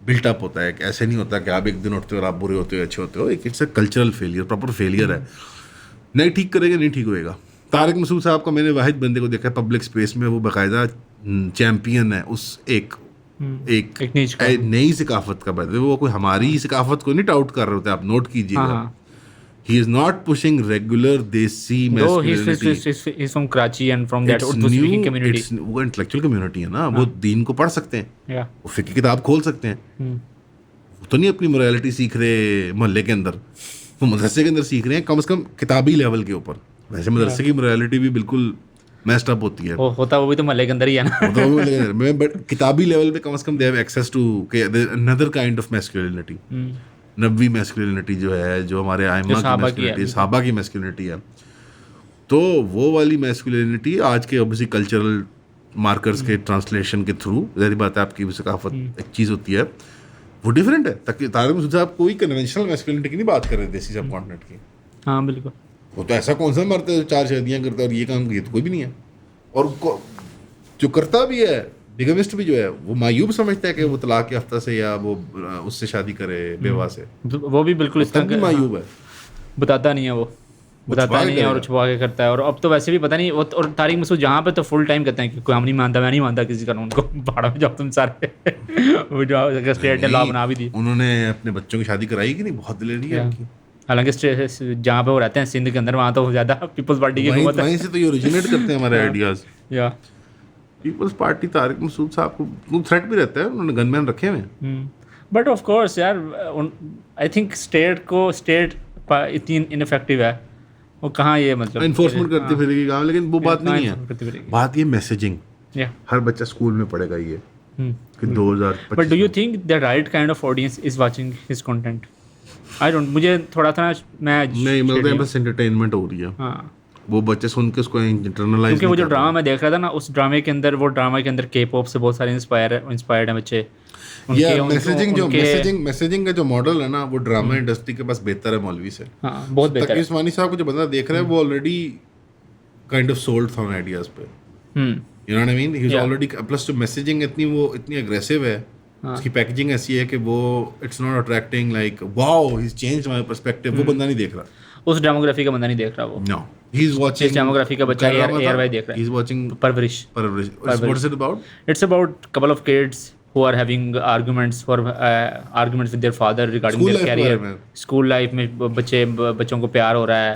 बिल्टअप होता है. ऐसे नहीं होता कि आप एक दिन उठते हो और आप बुरे होते हो अच्छे होते हो. It's a cultural failure, proper failure है. नहीं ठीक करेगा, नहीं ठीक होएगा. तारिक मसूद साहब को मैंने वाहिद बंदे को देखा है पब्लिक स्पेस में, वो बाकायदा चैम्पियन है उस एक नई सिकाफत का. बात वो कोई हमारी सिकाफत को नहीं टाउट कर रहे होते, आप नोट कीजिएगा. He is not pushing regular desi masculinity. He's from Karachi and from that Urdu speaking community. वो intellectual community है ना. वो दीन को पढ़ सकते हैं, वो फिक्र की किताब खोल सकते हैं. वो तो नहीं अपनी मोरालिटी सीख रहे मोहल्ले के अंदर, वो मदरसे के अंदर सीख रहे हैं कम से कम किताबी लेवल के ऊपर. वैसे मदरसे की मोरालिटी भी बिल्कुल मैस्ड अप होती है. होता वो भी तो मोहल्ले के अंदर ही है ना. बट किताबी लेवल पे कम से कम they have access to another kind of masculinity. नबवी मैस्कुलिनिटी जो है, जो हमारे आइमा की मैस्कुलिनिटी, सहाबा की मैस्कुलिनिटी है. तो वो वाली मैस्कुलिनिटी आज के ऑब्वियसली कल्चरल मार्कर्स के ट्रांसलेशन के थ्रू, ज़ाहिर बात है आपकी सकाफत एक चीज़ होती है, वो डिफरेंट है. तारिक मसूद साहब कोई कन्वेंशनल मैस्कुलिनिटी की नहीं बात कर रहे देसी सब कॉन्टिनेंट की. हाँ बिल्कुल. वो तो ऐसा कौन सा मरते हैं 4 शादियाँ करता है और ये काम ये तो कोई भी नहीं है. और जो करता भी है बिगमिस्ट भी जो है वो मायूब समझता है कि वो तलाक याफ्ता से या वो उससे शादी करे बेवा से. वो भी बिल्कुल इस तरह मायूब है, बताता नहीं है वो. बताता नहीं है और करेगा। छुपा के करता है। और अब तो वैसे भी पता नहीं और तारिक मसूद जहाँ पे तो फुल टाइम कहते हैं कि कोई हम नहीं मानता, मैं नहीं मानता किसी कानून को, भाड़ा में जाओ तुम सारे। वो जो अगर स्टेट ने लॉ बना भी दी। उन्होंने अपने बच्चों की शादी कराई कि नहीं, बहुत दिलेरी है उनकी। हालांकि जहाँ पे वो रहते हैं सिंध के अंदर, वहाँ तो ज़्यादा पीपल्स पार्टी की हुकूमत है। वहीं से तो ये ओरिजिनेट करते हैं हमारे आइडियाज। या पीपल्स पार्टी तारिक मसूद साहब को थ्रेट भी रहता है, उन्होंने गनमैन रखे हुए हैं। बट ऑफ कोर्स यार, आई थिंक स्टेट इतनी इनफेक्टिव है, वो कहाँ ये मतलब इन्फोर्समेंट करती फिरेगी काम, लेकिन वो बात नहीं करती है। फिरेगी। बात ये मैसेजिंग, या हर बच्चा स्कूल में पढ़ेगा ये कि but 2025 do you think the right kind of audience is watching his content? I don't, मुझे थोड़ा था मैं नहीं मिलता है, बस एंटरटेनमेंट हो रही है। हाँ, वो बच्चे सुन के उसको इंटरनलाइज, क्योंकि वो जो ड्रामा मैं देख रहा था ना, उस ड्रामे के अंदर के पॉप से बहुत सारे इंस्पायर्ड हैं बच्चे। मैसेजिंग का जो मॉडल है ना, वो ड्रामा इंडस्ट्री के पास बेहतर है मौलवी से। हाँ, बहुत बेहतर तकी है। उस्मानी साहब को जो बंदा देख रहा है वो ऑलरेडी काइंड ऑफ सोल्ड था आइडियाज पे, you know what I mean, he is already. Plus जो मैसेजिंग इतनी अग्रेसिव है, उसकी पैकेजिंग ऐसी है कि वो it's not attracting like wow he is changed my perspective, वो बंदा नहीं देख रहा। उस डेमोग्राफी का बंदा नहीं देख रहा वो। नो, ही इज वाचिंग जिस डेमोग्राफी का बच्चा एयरवाई देख रहा ही इज वाचिंग है, परवरिश। What is it about? It's about couple of kids who are having arguments with their father regarding School their life career. के बारे में। स्कूल लाइफ में बच्चों को प्यार हो रहा है,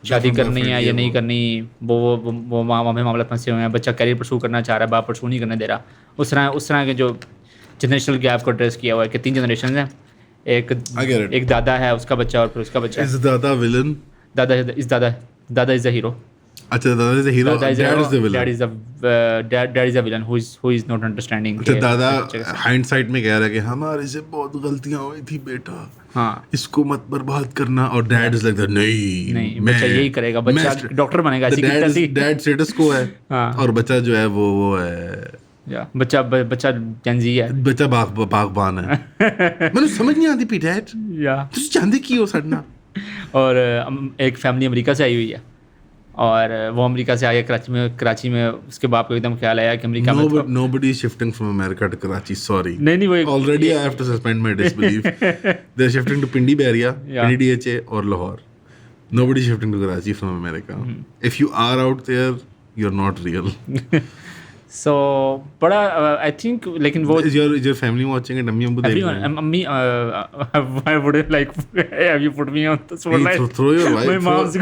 शादी Boyfriend, करनी है या ये नहीं वो। करनी, वो मामला फंसे हुए हैं। बच्चा करियर परसू करना चाह रहा है, बाप परसू नहीं करने दे रहा। उस तरह के जो जनरेशनल गैप को एड्रेस किया हुआ है कि 3 जनरेशन हैं, I get it. एक दादा है, उसका बच्चा और फिर उसका बच्चा है। इज दादा विलन? दादा इज द हीरो। अच्छा, दादा is the hero, dad is the villain. Dad is a villain who is not understanding अच्छा, के दादा बच्चे के साथ। हाइंडसाइट में कह रहा है कि हमारे से बहुत गलतियां हुई थी बेटा, हाँ, इसको मत बर्बाद करना। और डैड इज लाइक नहीं, बच्चा यही करेगा, बच्चा डॉक्टर बनेगा, ऐसी कितना सी। डैड स्टेटस को है हाँ। और बच्चा जो है वो है, या बच्चा जेनजी है। बच्चा बागबान है। मैंने समझ नहीं आती पी डैड, या तुझे चाहते की हो सड़ना। और एक फैमिली अमेरिका से आई हुई है, और वो अमेरिका से आया कराची में उसके बाप को एकदम ख्याल आया कि अमेरिका में तो Nobody is shifting from America to Karachi, sorry. नहीं वो Already I have to suspend my disbelief. They're shifting to Pindi Bahria, Yeah. Pindi DHA or Lahore. Nobody is shifting to Karachi from America. If you are out there, you're not real. सो बड़ा I think, लेकिन वो Is your family watching it? अम्मी अब्बू देख रहे हैं? Everyone, me, why would you like have you put me on the spotlight? Throw your wife. My mom's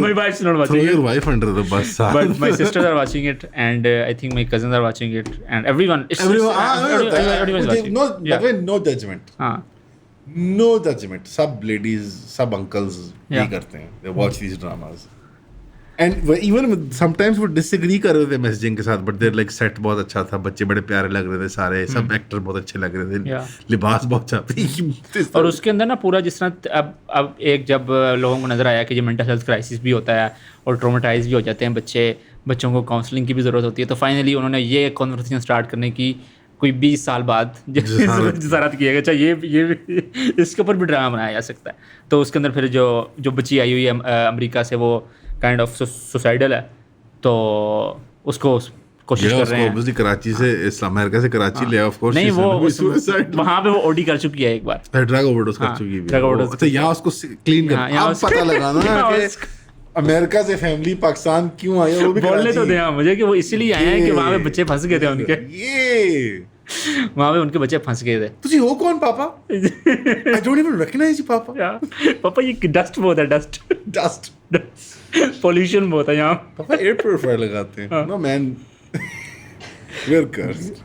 my wife's not Throw watching your it, wife under the bus. but my sisters are watching it, and I think my cousins are watching it, and everyone. Everyone's watching. No, Yeah. by the way, no judgment. हाँ, No judgment. सब ladies, सब uncles Yeah. ये करते हैं. They watch these dramas. And even sometimes वो disagree कर रहे थे मैसेजिंग के साथ, but they're like set बहुत अच्छा था, बच्चे बड़े प्यारे लग रहे थे सारे, सब एक्टर बहुत अच्छे लग रहे थे, Yeah. लिबास बहुत अच्छा। और उसके अंदर ना पूरा जिस तरह अब एक जब लोगों को नज़र आया कि ये मेंटल हेल्थ क्राइसिस भी होता है और ट्रोमेटाइज भी हो जाते हैं बच्चों को काउंसलिंग की भी ज़रूरत होती है, तो फाइनली उन्होंने ये कॉन्वर्सेशन स्टार्ट करने की कोई 20 साल बाद जसारत किया गया, चाहे ये इसके ऊपर भी ड्रामा बनाया जा सकता है। तो उसके अंदर फिर जो बच्ची आई हुई है अमेरिका से, वो काइंड ऑफ सुसाइडल है, तो उसको कोशिश कर रहे हैं। obviously कराची से अमेरिका से कराची ले, ऑफ कोर्स नहीं, वो वहाँ पे वो ओडी कर चुकी है एक बार, ड्रग ओवरडोज कर हाँ, चुकी है। drug overdose अच्छा, यहाँ उसको क्लीन कर, हाँ, यहाँ अब उसको- पता लगाना यहाँ है कि अमेरिका से फैमिली पाकिस्तान क्यों आई है, वो भी बोलने तो कराची। दे हाँ मुझे कि वो इसीलिए आए हैं कि वहाँ पे बच्चे फंस गए थे उनके, ये वहाँ पे उनके बच्चे फंस गए थे। तुझे हो कौन पापा? I don't even recognize you पापा। या पापा ये डस्ट बहुत है, Dust। पोल्यूशन बहुत है यहाँ। पापा एयर प्योरीफायर लगाते हैं। No man, we're cursed।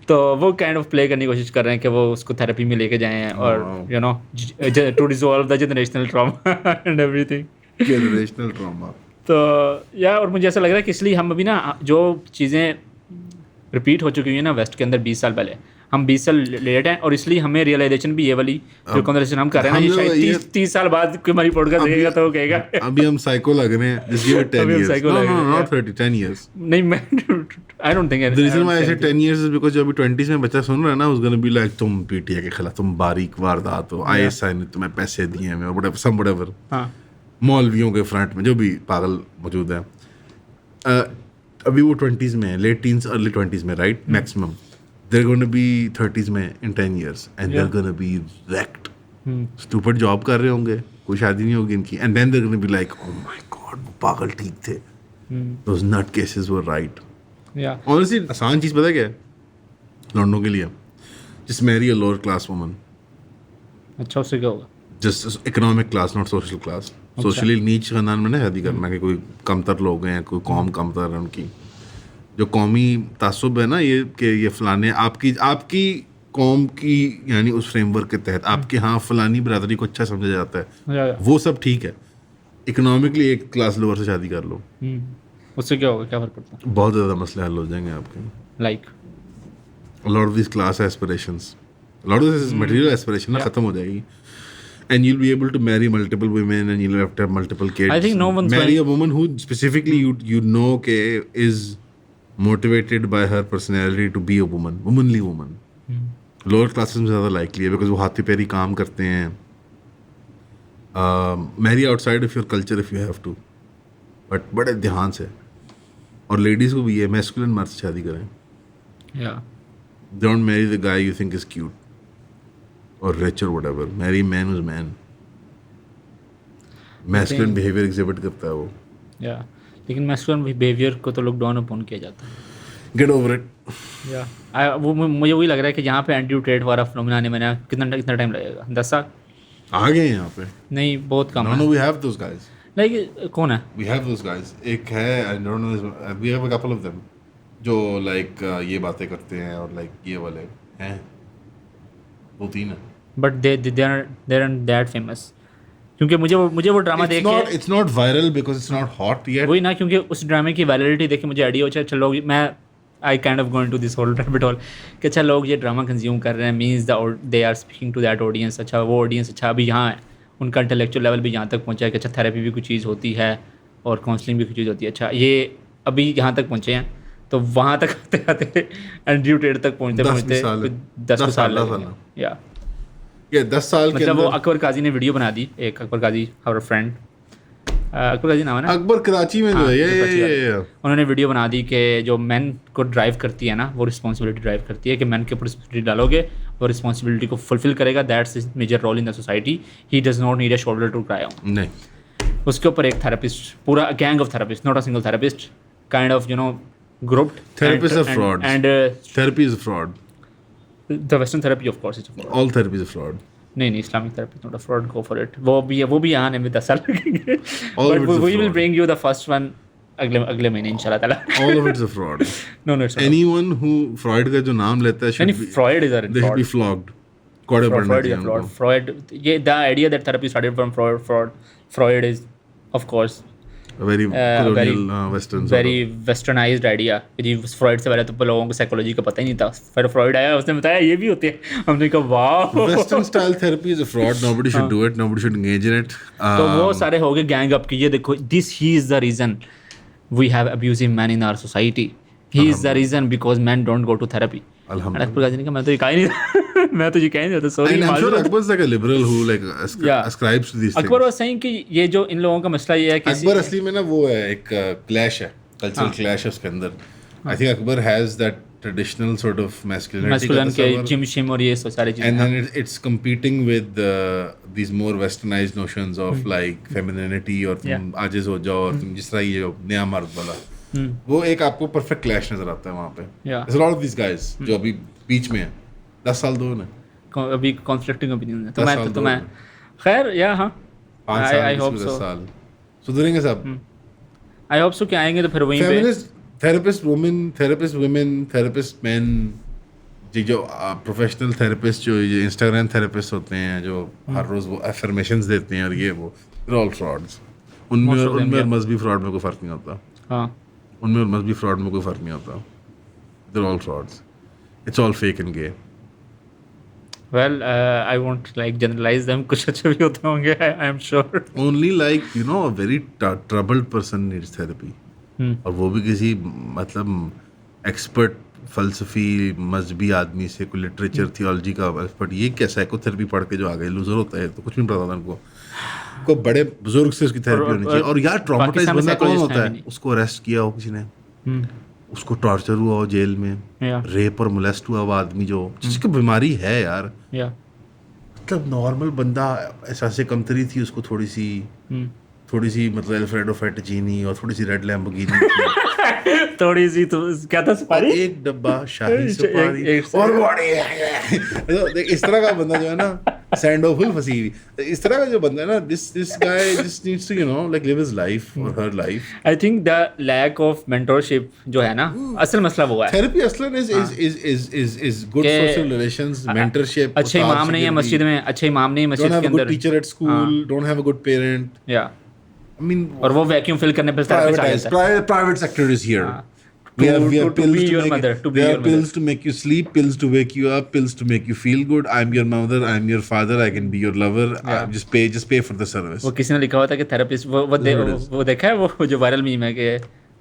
तो वो काइंड ऑफ प्ले करने की कोशिश कर रहे हैं कि वो उसको थेरेपी में लेके जाएं और you know to dissolve the generational trauma and everything. Generational trauma। तो या और मुझे ऐसा लग रहा है कि इसलिए हम अभी ना जो चीज़ें रिपीट हो चुकी हुई है ना वेस्ट के अंदर 20 साल पहले, हम 20 साल लेट हैं, और इसलिए हमें रियलाइजेशन भी ये वाली जो कन्वर्सेशन हम कर रहे हैं ना, ये शायद 30 साल बाद कोई हमारी पॉडकास्ट देखेगा तो वो कहेगा अभी हम साइको लग रहे हैं, just give it 10 अभी हम years। psycho No, लग no, रहे no, हैं। not 30, 10 years। नहीं मैं I don't think The reason why I say 10 years is because जो अभी 20s में बच्चा सुन रहा है ना, उसको be like तुम पीटीए के खिलाफ, तुम बारीक वारदात हो, ISI ने तुम्हें पैसे दिए हैं, whatever, some whatever। हाँ मौलवियों के फ्रंट में जो भी पागल मौजूद है, अभी वो 20s में है, लेट टीन्स अर्ली 20s में, right, maximum. They're going to be 30s में in 10 years and they're going to be wrecked stupid job कर रहे होंगे, कोई शादी नहीं होगी इनकी, and then they are gonna be like oh my god वो पागल ठीक थे, those nut cases were right. या ऑनेस्टली आसान चीज़ पता क्या है लड़नों के लिए, just marry a lower class woman, अच्छा उससे क्या होगा? Just economic class not social class. Socially नीच खानदान में ना शादी करना कि कोई कमतर लोग हैं, कोई कौम कमतर है, उनकी जो कौमी तासुब है ना ये कि ये फलाने आपकी कौम की यानी उस फ्रेमवर्क के तहत आपके यहाँ फलानी बरादरी को अच्छा समझा जाता है, या वो सब ठीक है। इकोनॉमिकली एक क्लास लोअर से शादी कर लो, उससे क्या होगा, क्या फर्क पड़ता है? बहुत ज़्यादा मसले हल हो जाएंगे आपके। Like lot of this class aspirations, lot of this material aspiration ना खत्म हो जाएगी, and you'll be able to marry multiple women and you'll have to have multiple kids. I think no one's marry a woman who specifically you know ke is motivated by her personality to be a woman, womanly woman. Lower classes में ज़्यादा likely है because वो हाथी पैरी काम करते हैं। Marry outside of your culture if you have to, but बड़े ध्यान से। और ladies को भी ये masculine मर्द से शादी करें। या Don't marry the guy you think is cute or rich or whatever. Marry a man who's man. Masculine behavior exhibit करता है वो। या लेकिन मैस्कुलिन बिहेवियर को तो लुक डाउन अपॉन किया जाता है। Get over it. या वो मुझे वही लग रहा है कि यहाँ पे एंटी-ट्रेड वाला फिनोमेना आने में कितना टाइम लगेगा? 10 साल? आ गए हैं यहाँ पे। नहीं बहुत कम No, है। we have those guys. Like कौन है? We have those guys. एक है, I don't know, we have a couple of them जो like ये बातें करते हैं और like ये वाले हैं, 2-3 हैं। But they aren't that famous क्योंकि मुझे वो ड्रामा देख के It's not viral because it's not hot yet. वही ना, क्योंकि उस ड्रामे की वैलिडिटी देख के मुझे आइडिया हो अच्छा लोग मैं I kind of going to this whole rabbit hole कि अच्छा लोग ये ड्रामा कंज्यूम कर रहे हैं, means they are speaking to that audience. अच्छा वो ऑडियंस अच्छा अभी यहाँ है, उनका इंटेलेक्चुअल लेवल भी यहाँ तक पहुँचा है कि अच्छा थेरेपी भी कुछ चीज़ होती है और काउंसलिंग भी कुछ चीज़ होती है। अच्छा ये अभी यहाँ तक पहुँचे हैं, तो वहाँ तक आते आते एंड्रयू टेड तक पहुँचते 10 साल लगे। या ये 10 साल के मतलब वो अंदर अकबर काजी ने वीडियो बना दी, एक अकबर काजी हमारा फ्रेंड अकबर काजी नाम है ना, अकबर कराची में जो है ये उन्होंने वीडियो बना दी कि जो मैन को ड्राइव करती है ना वो रिस्पॉन्सिबिलिटी ड्राइव करती है कि मैन के ऊपर रिस्पॉन्सिबिलिटी डालोगे वो रिस्पॉन्सिबिलिटी को फुलफिल करेगा, that's his major role in the society, he does not need a shoulder to cry on. नहीं, उसके ऊपर एक थेरेपिस्ट, पूरा gang of therapist, not a single therapist, kind of grouped therapists are frauds. and therapy is a fraud. the western therapy of course is a fraud. All therapy is a fraud. नहीं Islamic therapy not a fraud, go for it. वो भी आने में 10 साल लगेंगे, All but of it's a we will fraud. Bring you the first one अगले महीने इंशाल्लाह ताला। All of it's a fraud. No it's Anyone who Freud का जो नाम लेता है should नहीं be, Freud is a they should be flogged. कोड़े पड़ने Freud is चाहिए a fraud. उनको। Freud, ये the idea that therapy started from Freud is of course A very colonial western sort very westernized idea। Ji Freud से पहले तो लोगों को साइकोलॉजी का पता ही नहीं था, फिर फ्रॉइड आया उसने बताया ये भी होते हैं, हमने कहा वाह। of Western style therapy is a fraud. Nobody should do it. Nobody should engage in it. तो वो सारे हो गए गैंग अप की, ये देखो this he is the reason we have abusive man in our society, he is the reason because man don't go to therapy. Alhamdulillah. Akbar Ghazi ने कहा मैं तो ये कहा ही नहीं मैं तो ये कह नहीं था, sorry. And I'm sure Akbar's like a liberal who like ascribes to these things. Akbar was saying कि ये जो इन लोगों का मसला ये है कि अकबर असली में ना वो है एक क्लैश है, कल्चरल क्लैश है उसके अंदर। I think Akbar has that traditional sort of masculinity masculine के जिम शिम और ये सब सारी चीजें, and then it's competing with these more westernized notions of like femininity और तुम आजिज हो जाओ और तुम जिस तरह ये नया मर्द वाला वो एक आपको परफेक्ट क्लैश नजर आता है वहाँ पे। There's a lot of these guys जो अभी बीच में है, 10 साल दो ने अभी कॉन्फ्लिक्टिंग ओपिनियन है, 10 साल तो दो मैं खैर या हाँ 5 साल आई होप 10 सो, साल सुधरेंगे सब। आई होप सो कि आएंगे तो फिर वहीं पे feminist therapist women, therapist women, therapist man, जो प्रोफेशनल थेरेपिस्ट जो ये इंस्टाग्राम थेरेपिस्ट होते हैं जो हर रोज वो अफर्मेशंस देते हैं और ये वो ऑल फ्रॉड्स। उनमें और मजहबी फ्रॉड में कोई फर्क नहीं होता, हाँ उनमें और मजहबी फ्रॉड में कोई फर्क नहीं होता। They're all frauds. It's all fake and gay. Well I won't like generalise them, कुछ अच्छे भी होते होंगे I am sure. Only like you know a very troubled person needs therapy. और वो भी किसी मतलब एक्सपर्ट फलसफी मजहबी आदमी से, कोई लिटरेचर थियोलॉजी का एक्सपर्ट। ये क्या साइकोथेरेपी पढ़ के जो आ गए लूजर होता है तो कुछ नहीं पता था उनको, को बड़े बुजुर्ग से उसकी थेरेपी होनी चाहिए। और यार ट्रॉमेटाइज बंदा कौन होता है, उसको अरेस्ट किया हो किसी ने, उसको टॉर्चर हुआ हो जेल में, रेप और मोलेस्ट हुआ हो आदमी जो जिसकी बीमारी है यार, मतलब नॉर्मल बंदा एहसास कमतरी थी उसको थोड़ी सी मतलब अल्फ्रेडो फेटचीनी और थोड़ी सी रेड लैम्बोर्गिनी थोड़ी सी तो क्या था सुपारी, एक डब्बा शाही सुपारी एक- और बॉडी इस तरह का बंदा जो है ना सैंडो फुल फंसी हुई, इस तरह का जो बंदा है ना this guy just needs to like live his life और her life. I think the lack of mentorship जो है ना असल मसला वो है थेरेपी असलन is good के- social relations, mentorship, अच्छे इमाम नहीं है मस्जिद में, अच्छे इमाम नहीं है don't मस्जिद have के a good अंदर, teacher at school, don't have a good parent. या I mean, और वो वैक्यूम फिल करने पे थेरेपिस्ट आ जाता है। private sector is here. हाँ. We have To pills be to your make mother, to be there your are pills to make you sleep, pills to wake you up, pills to make you feel good. I'm your mother, I'm your father, I can be your lover. Just pay for the service. वो किसी ने लिखा हुआ था कि therapist वो देखा है वो जो वायरल मीम है कि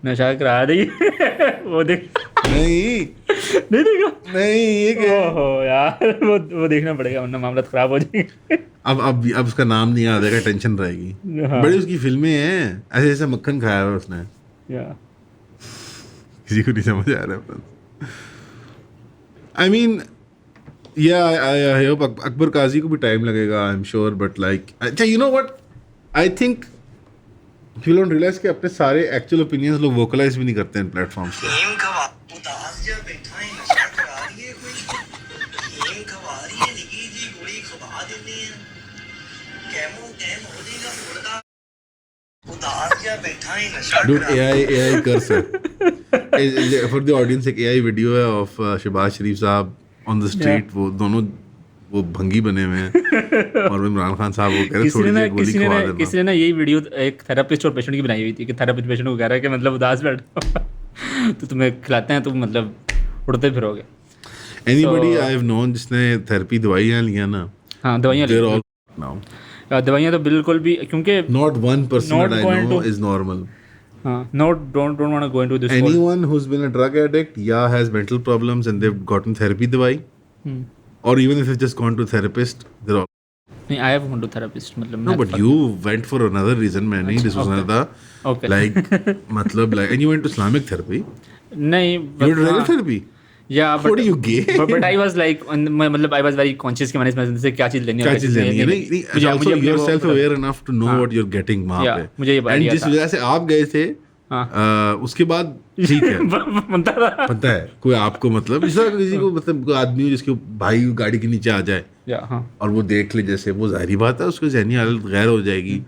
नशा करा दी वो देख नहीं नहीं देखा, नहीं ये क्या ओहो यार वो देखना पड़ेगा वरना मामला खराब हो जाएगा। अब उसका नाम नहीं याद आएगा, टेंशन रहेगी। हाँ. बड़ी उसकी फिल्में हैं, ऐसे ऐसे मक्खन खाया हुआ उसने, या किसी को नहीं समझ आ रहा है। I mean I hope Akbar Qazi को भी टाइम लगेगा, I am sure, but like अच्छा you know what I think people don't realise कि अपने सारे एक्चुअल ओपिनियंस लोग वोकलाइज भी नहीं करते हैं प्लेटफॉर्म्स पे। हीम खवा उदास जा बैठा है नशा करा रही है कोई हीम खवा रही है निकी जी गोली खवा देनी है कैमो कैम हो जाएगा मुर्दा उदास जा बैठा है नशा Dude, करा AI कर्स है। फॉर द ऑडियंस एक AI वीडियो है ऑफ शहबाज शरीफ साहब ऑन द स्ट्रीट, वो दोनों वो भंगी बने हुए हैं और इमरान खान साहब वो कह रहे थोड़ी सी गोली खवा देना। किसी ने ना यही वीडियो एक थेरेपिस्ट और पेशेंट की बनाई हुई थी कि थेरेपिस्ट पेशेंट को कह रहा है कि मतलब उदास बैठो तो तुम्हें खिलाते हैं, तुम मतलब उड़ते फिरोगे। Anybody I've known जिसने थेरेपी दवाइयाँ लिया ना, हाँ दवाइयाँ they're all now. दवाइयाँ तो बिल्कुल भी क्योंकि Not one person Not that I going know to- is normal. हाँ don't want to go into this whole- Anyone who's been a drug addict, yeah, has mental problems and they've gotten therapy दवाई, or even if they've just gone to therapist, they're all. नहीं I have gone to therapist मतलब No, but you went for another reason, man. नहीं, this was another. Okay. Like, मतलब like, and you went to Islamic therapy. नहीं You went to regular therapy. या What are you, gay? but I was like मतलब I was very conscious कि मैंने इसमें से क्या चीज़ लेनी है क्या और चीज लेनी है? नहीं, मुझे also अपने you're वो self मतलब- aware enough to know हाँ. what you're getting वहाँ Yeah, पे. मुझे ये And idea जिस था. वजह से आप गए थे, हाँ. उसके बाद ठीक है. बनता था पता है कोई आपको मतलब इस तरह किसी को मतलब कोई आदमी हो जिसके भाई गाड़ी के नीचे आ जाए या हाँ और वो देख ले, जैसे वो जाहिर बात है उसको जहनी हालत गैर हो जाएगी,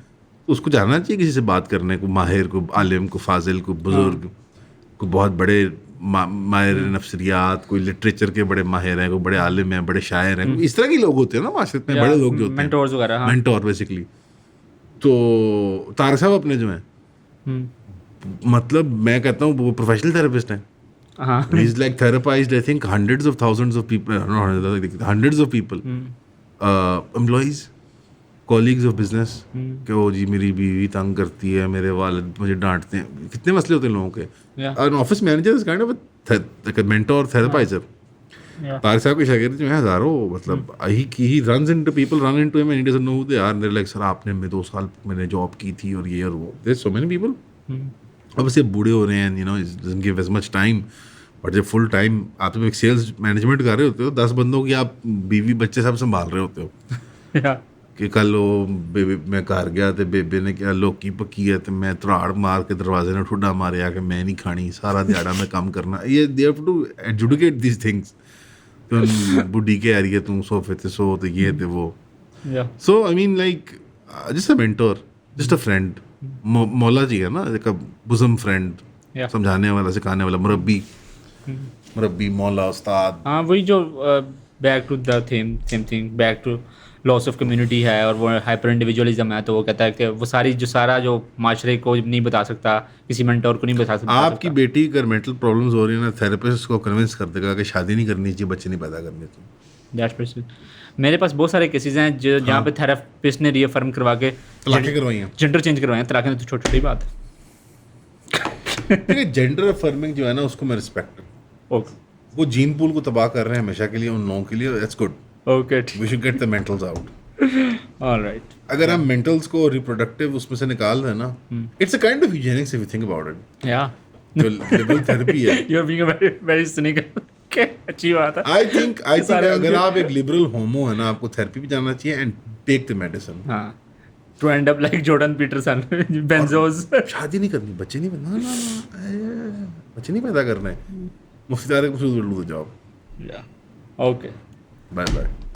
उसको जानना चाहिए किसी से बात करने को, माहिर को, आलिम को, फाजिल को, बुजुर्ग को, बहुत बड़े माहिर नफ्सियात, कोई लिटरेचर के बड़े माहिर हैं, कोई बड़े आलिम हैं, बड़े शायर हैं, इस तरह के लोग होते हैं ना माशरत में, बड़े लोग जो होते हैं मेंटोर्स वगैरह हाँ मेंटोर बेसिकली। तो तारक साहब अपने जो हैं मतलब मैं कहता हूँ वो प्रोफेशनल थेरेपिस्ट हैं। हाँ He's like therapized, I think, hundreds of thousands of people, hundreds of people, employees, colleagues of business, कि वो जी मेरी बीवी तंग करती है, मेरे वालिद मुझे डांटते हैं, कितने मसले होते हैं लोगों के। Yeah. An office manager is kind of like a mentor, therapist. Yeah. Tariq साहब के शागिर्द जो हैं हजारों, मतलब he runs into people, run into him and he doesn't know who they are, and they're like, sir आपने मैं 2 साल मैंने जॉब की थी और ये और वो, there's so many people. अब से बूढ़े हो रहे हैं, you know, it doesn't give as much time, but जब फुल टाइम आप जब एक सेल्स मैनेजमेंट कर रहे होते हो, 10 बंदों की आप बीवी बच्चे सब संभाल रहे होते हो या कि कल वो बेबे मैं घर गया तो बेबे ने क्या लौकी पकी है तो मैं त्राड़ मार के दरवाजे ने ठुड्डा मारे आके मैं नहीं खानी, सारा दिहाड़ा में काम करना, ये they have to educate this things. तो बुढ़ी के यार ये तुम सोफे थे सो तो ये थे वो, या so I mean like just a mentor, just a friend, मौला जी है ना, एक बुज़म फ्रेंड, Yeah. समझाने वाला, सिखाने वाला, मुरब्बी, मौला, उस्ताद। हाँ वही जो back to the same thing, back to loss of community है और वो हाइपर इंडिविजुअलिज्म है, तो वो कहता है कि वो सारा जो माशरे को नहीं बता सकता, किसी मेंटोर को नहीं बता सकता। आपकी बेटी अगर मेंटल प्रॉब्लम्स हो रही है ना, थेरेपिस्ट को कन्विंस कर देगा कि शादी नहीं करनी चाहिए, बच्चे नहीं पैदा करने चाहिए। That's person. मेरे पास बहुत सारे केसेस हैं जो जहाँ पे थेरेपिस्ट ने रीअफर्म करवा के तलाक़ें करवाई हैं। जेंडर चेंज करवाए हैं। तलाक़ें तो छोटी छोटी बात है। देखिए जेंडर अफर्मिंग जो है ना उसको मैं रिस्पेक्ट, ओके वो जीन पूल को तबाह कर रहे हैं हमेशा के लिए उन लोगों के लिए, that's good, okay we should get the mentals out. Alright अगर हम मेंटल्स को रिप्रोडक्टिव उसमें से निकाल दें ना, it's a kind of eugenics if you think about it. या जो लिबरल थेरेपी है, you are being very very cynical. Okay अच्छी बात है। आई थिंक सारे अगर उनके- आप एक लिबरल होमो है ना, आपको थेरेपी भी जाना चाहिए एंड टेक द मेडिसिन। हाँ, to end up like Jordan Peterson benzos. शादी नहीं करनी, बच्चे नहीं बनना, बच्चे नहीं पैदा करना है, Mufti Tariq Masood will do the job। Okay bye bye.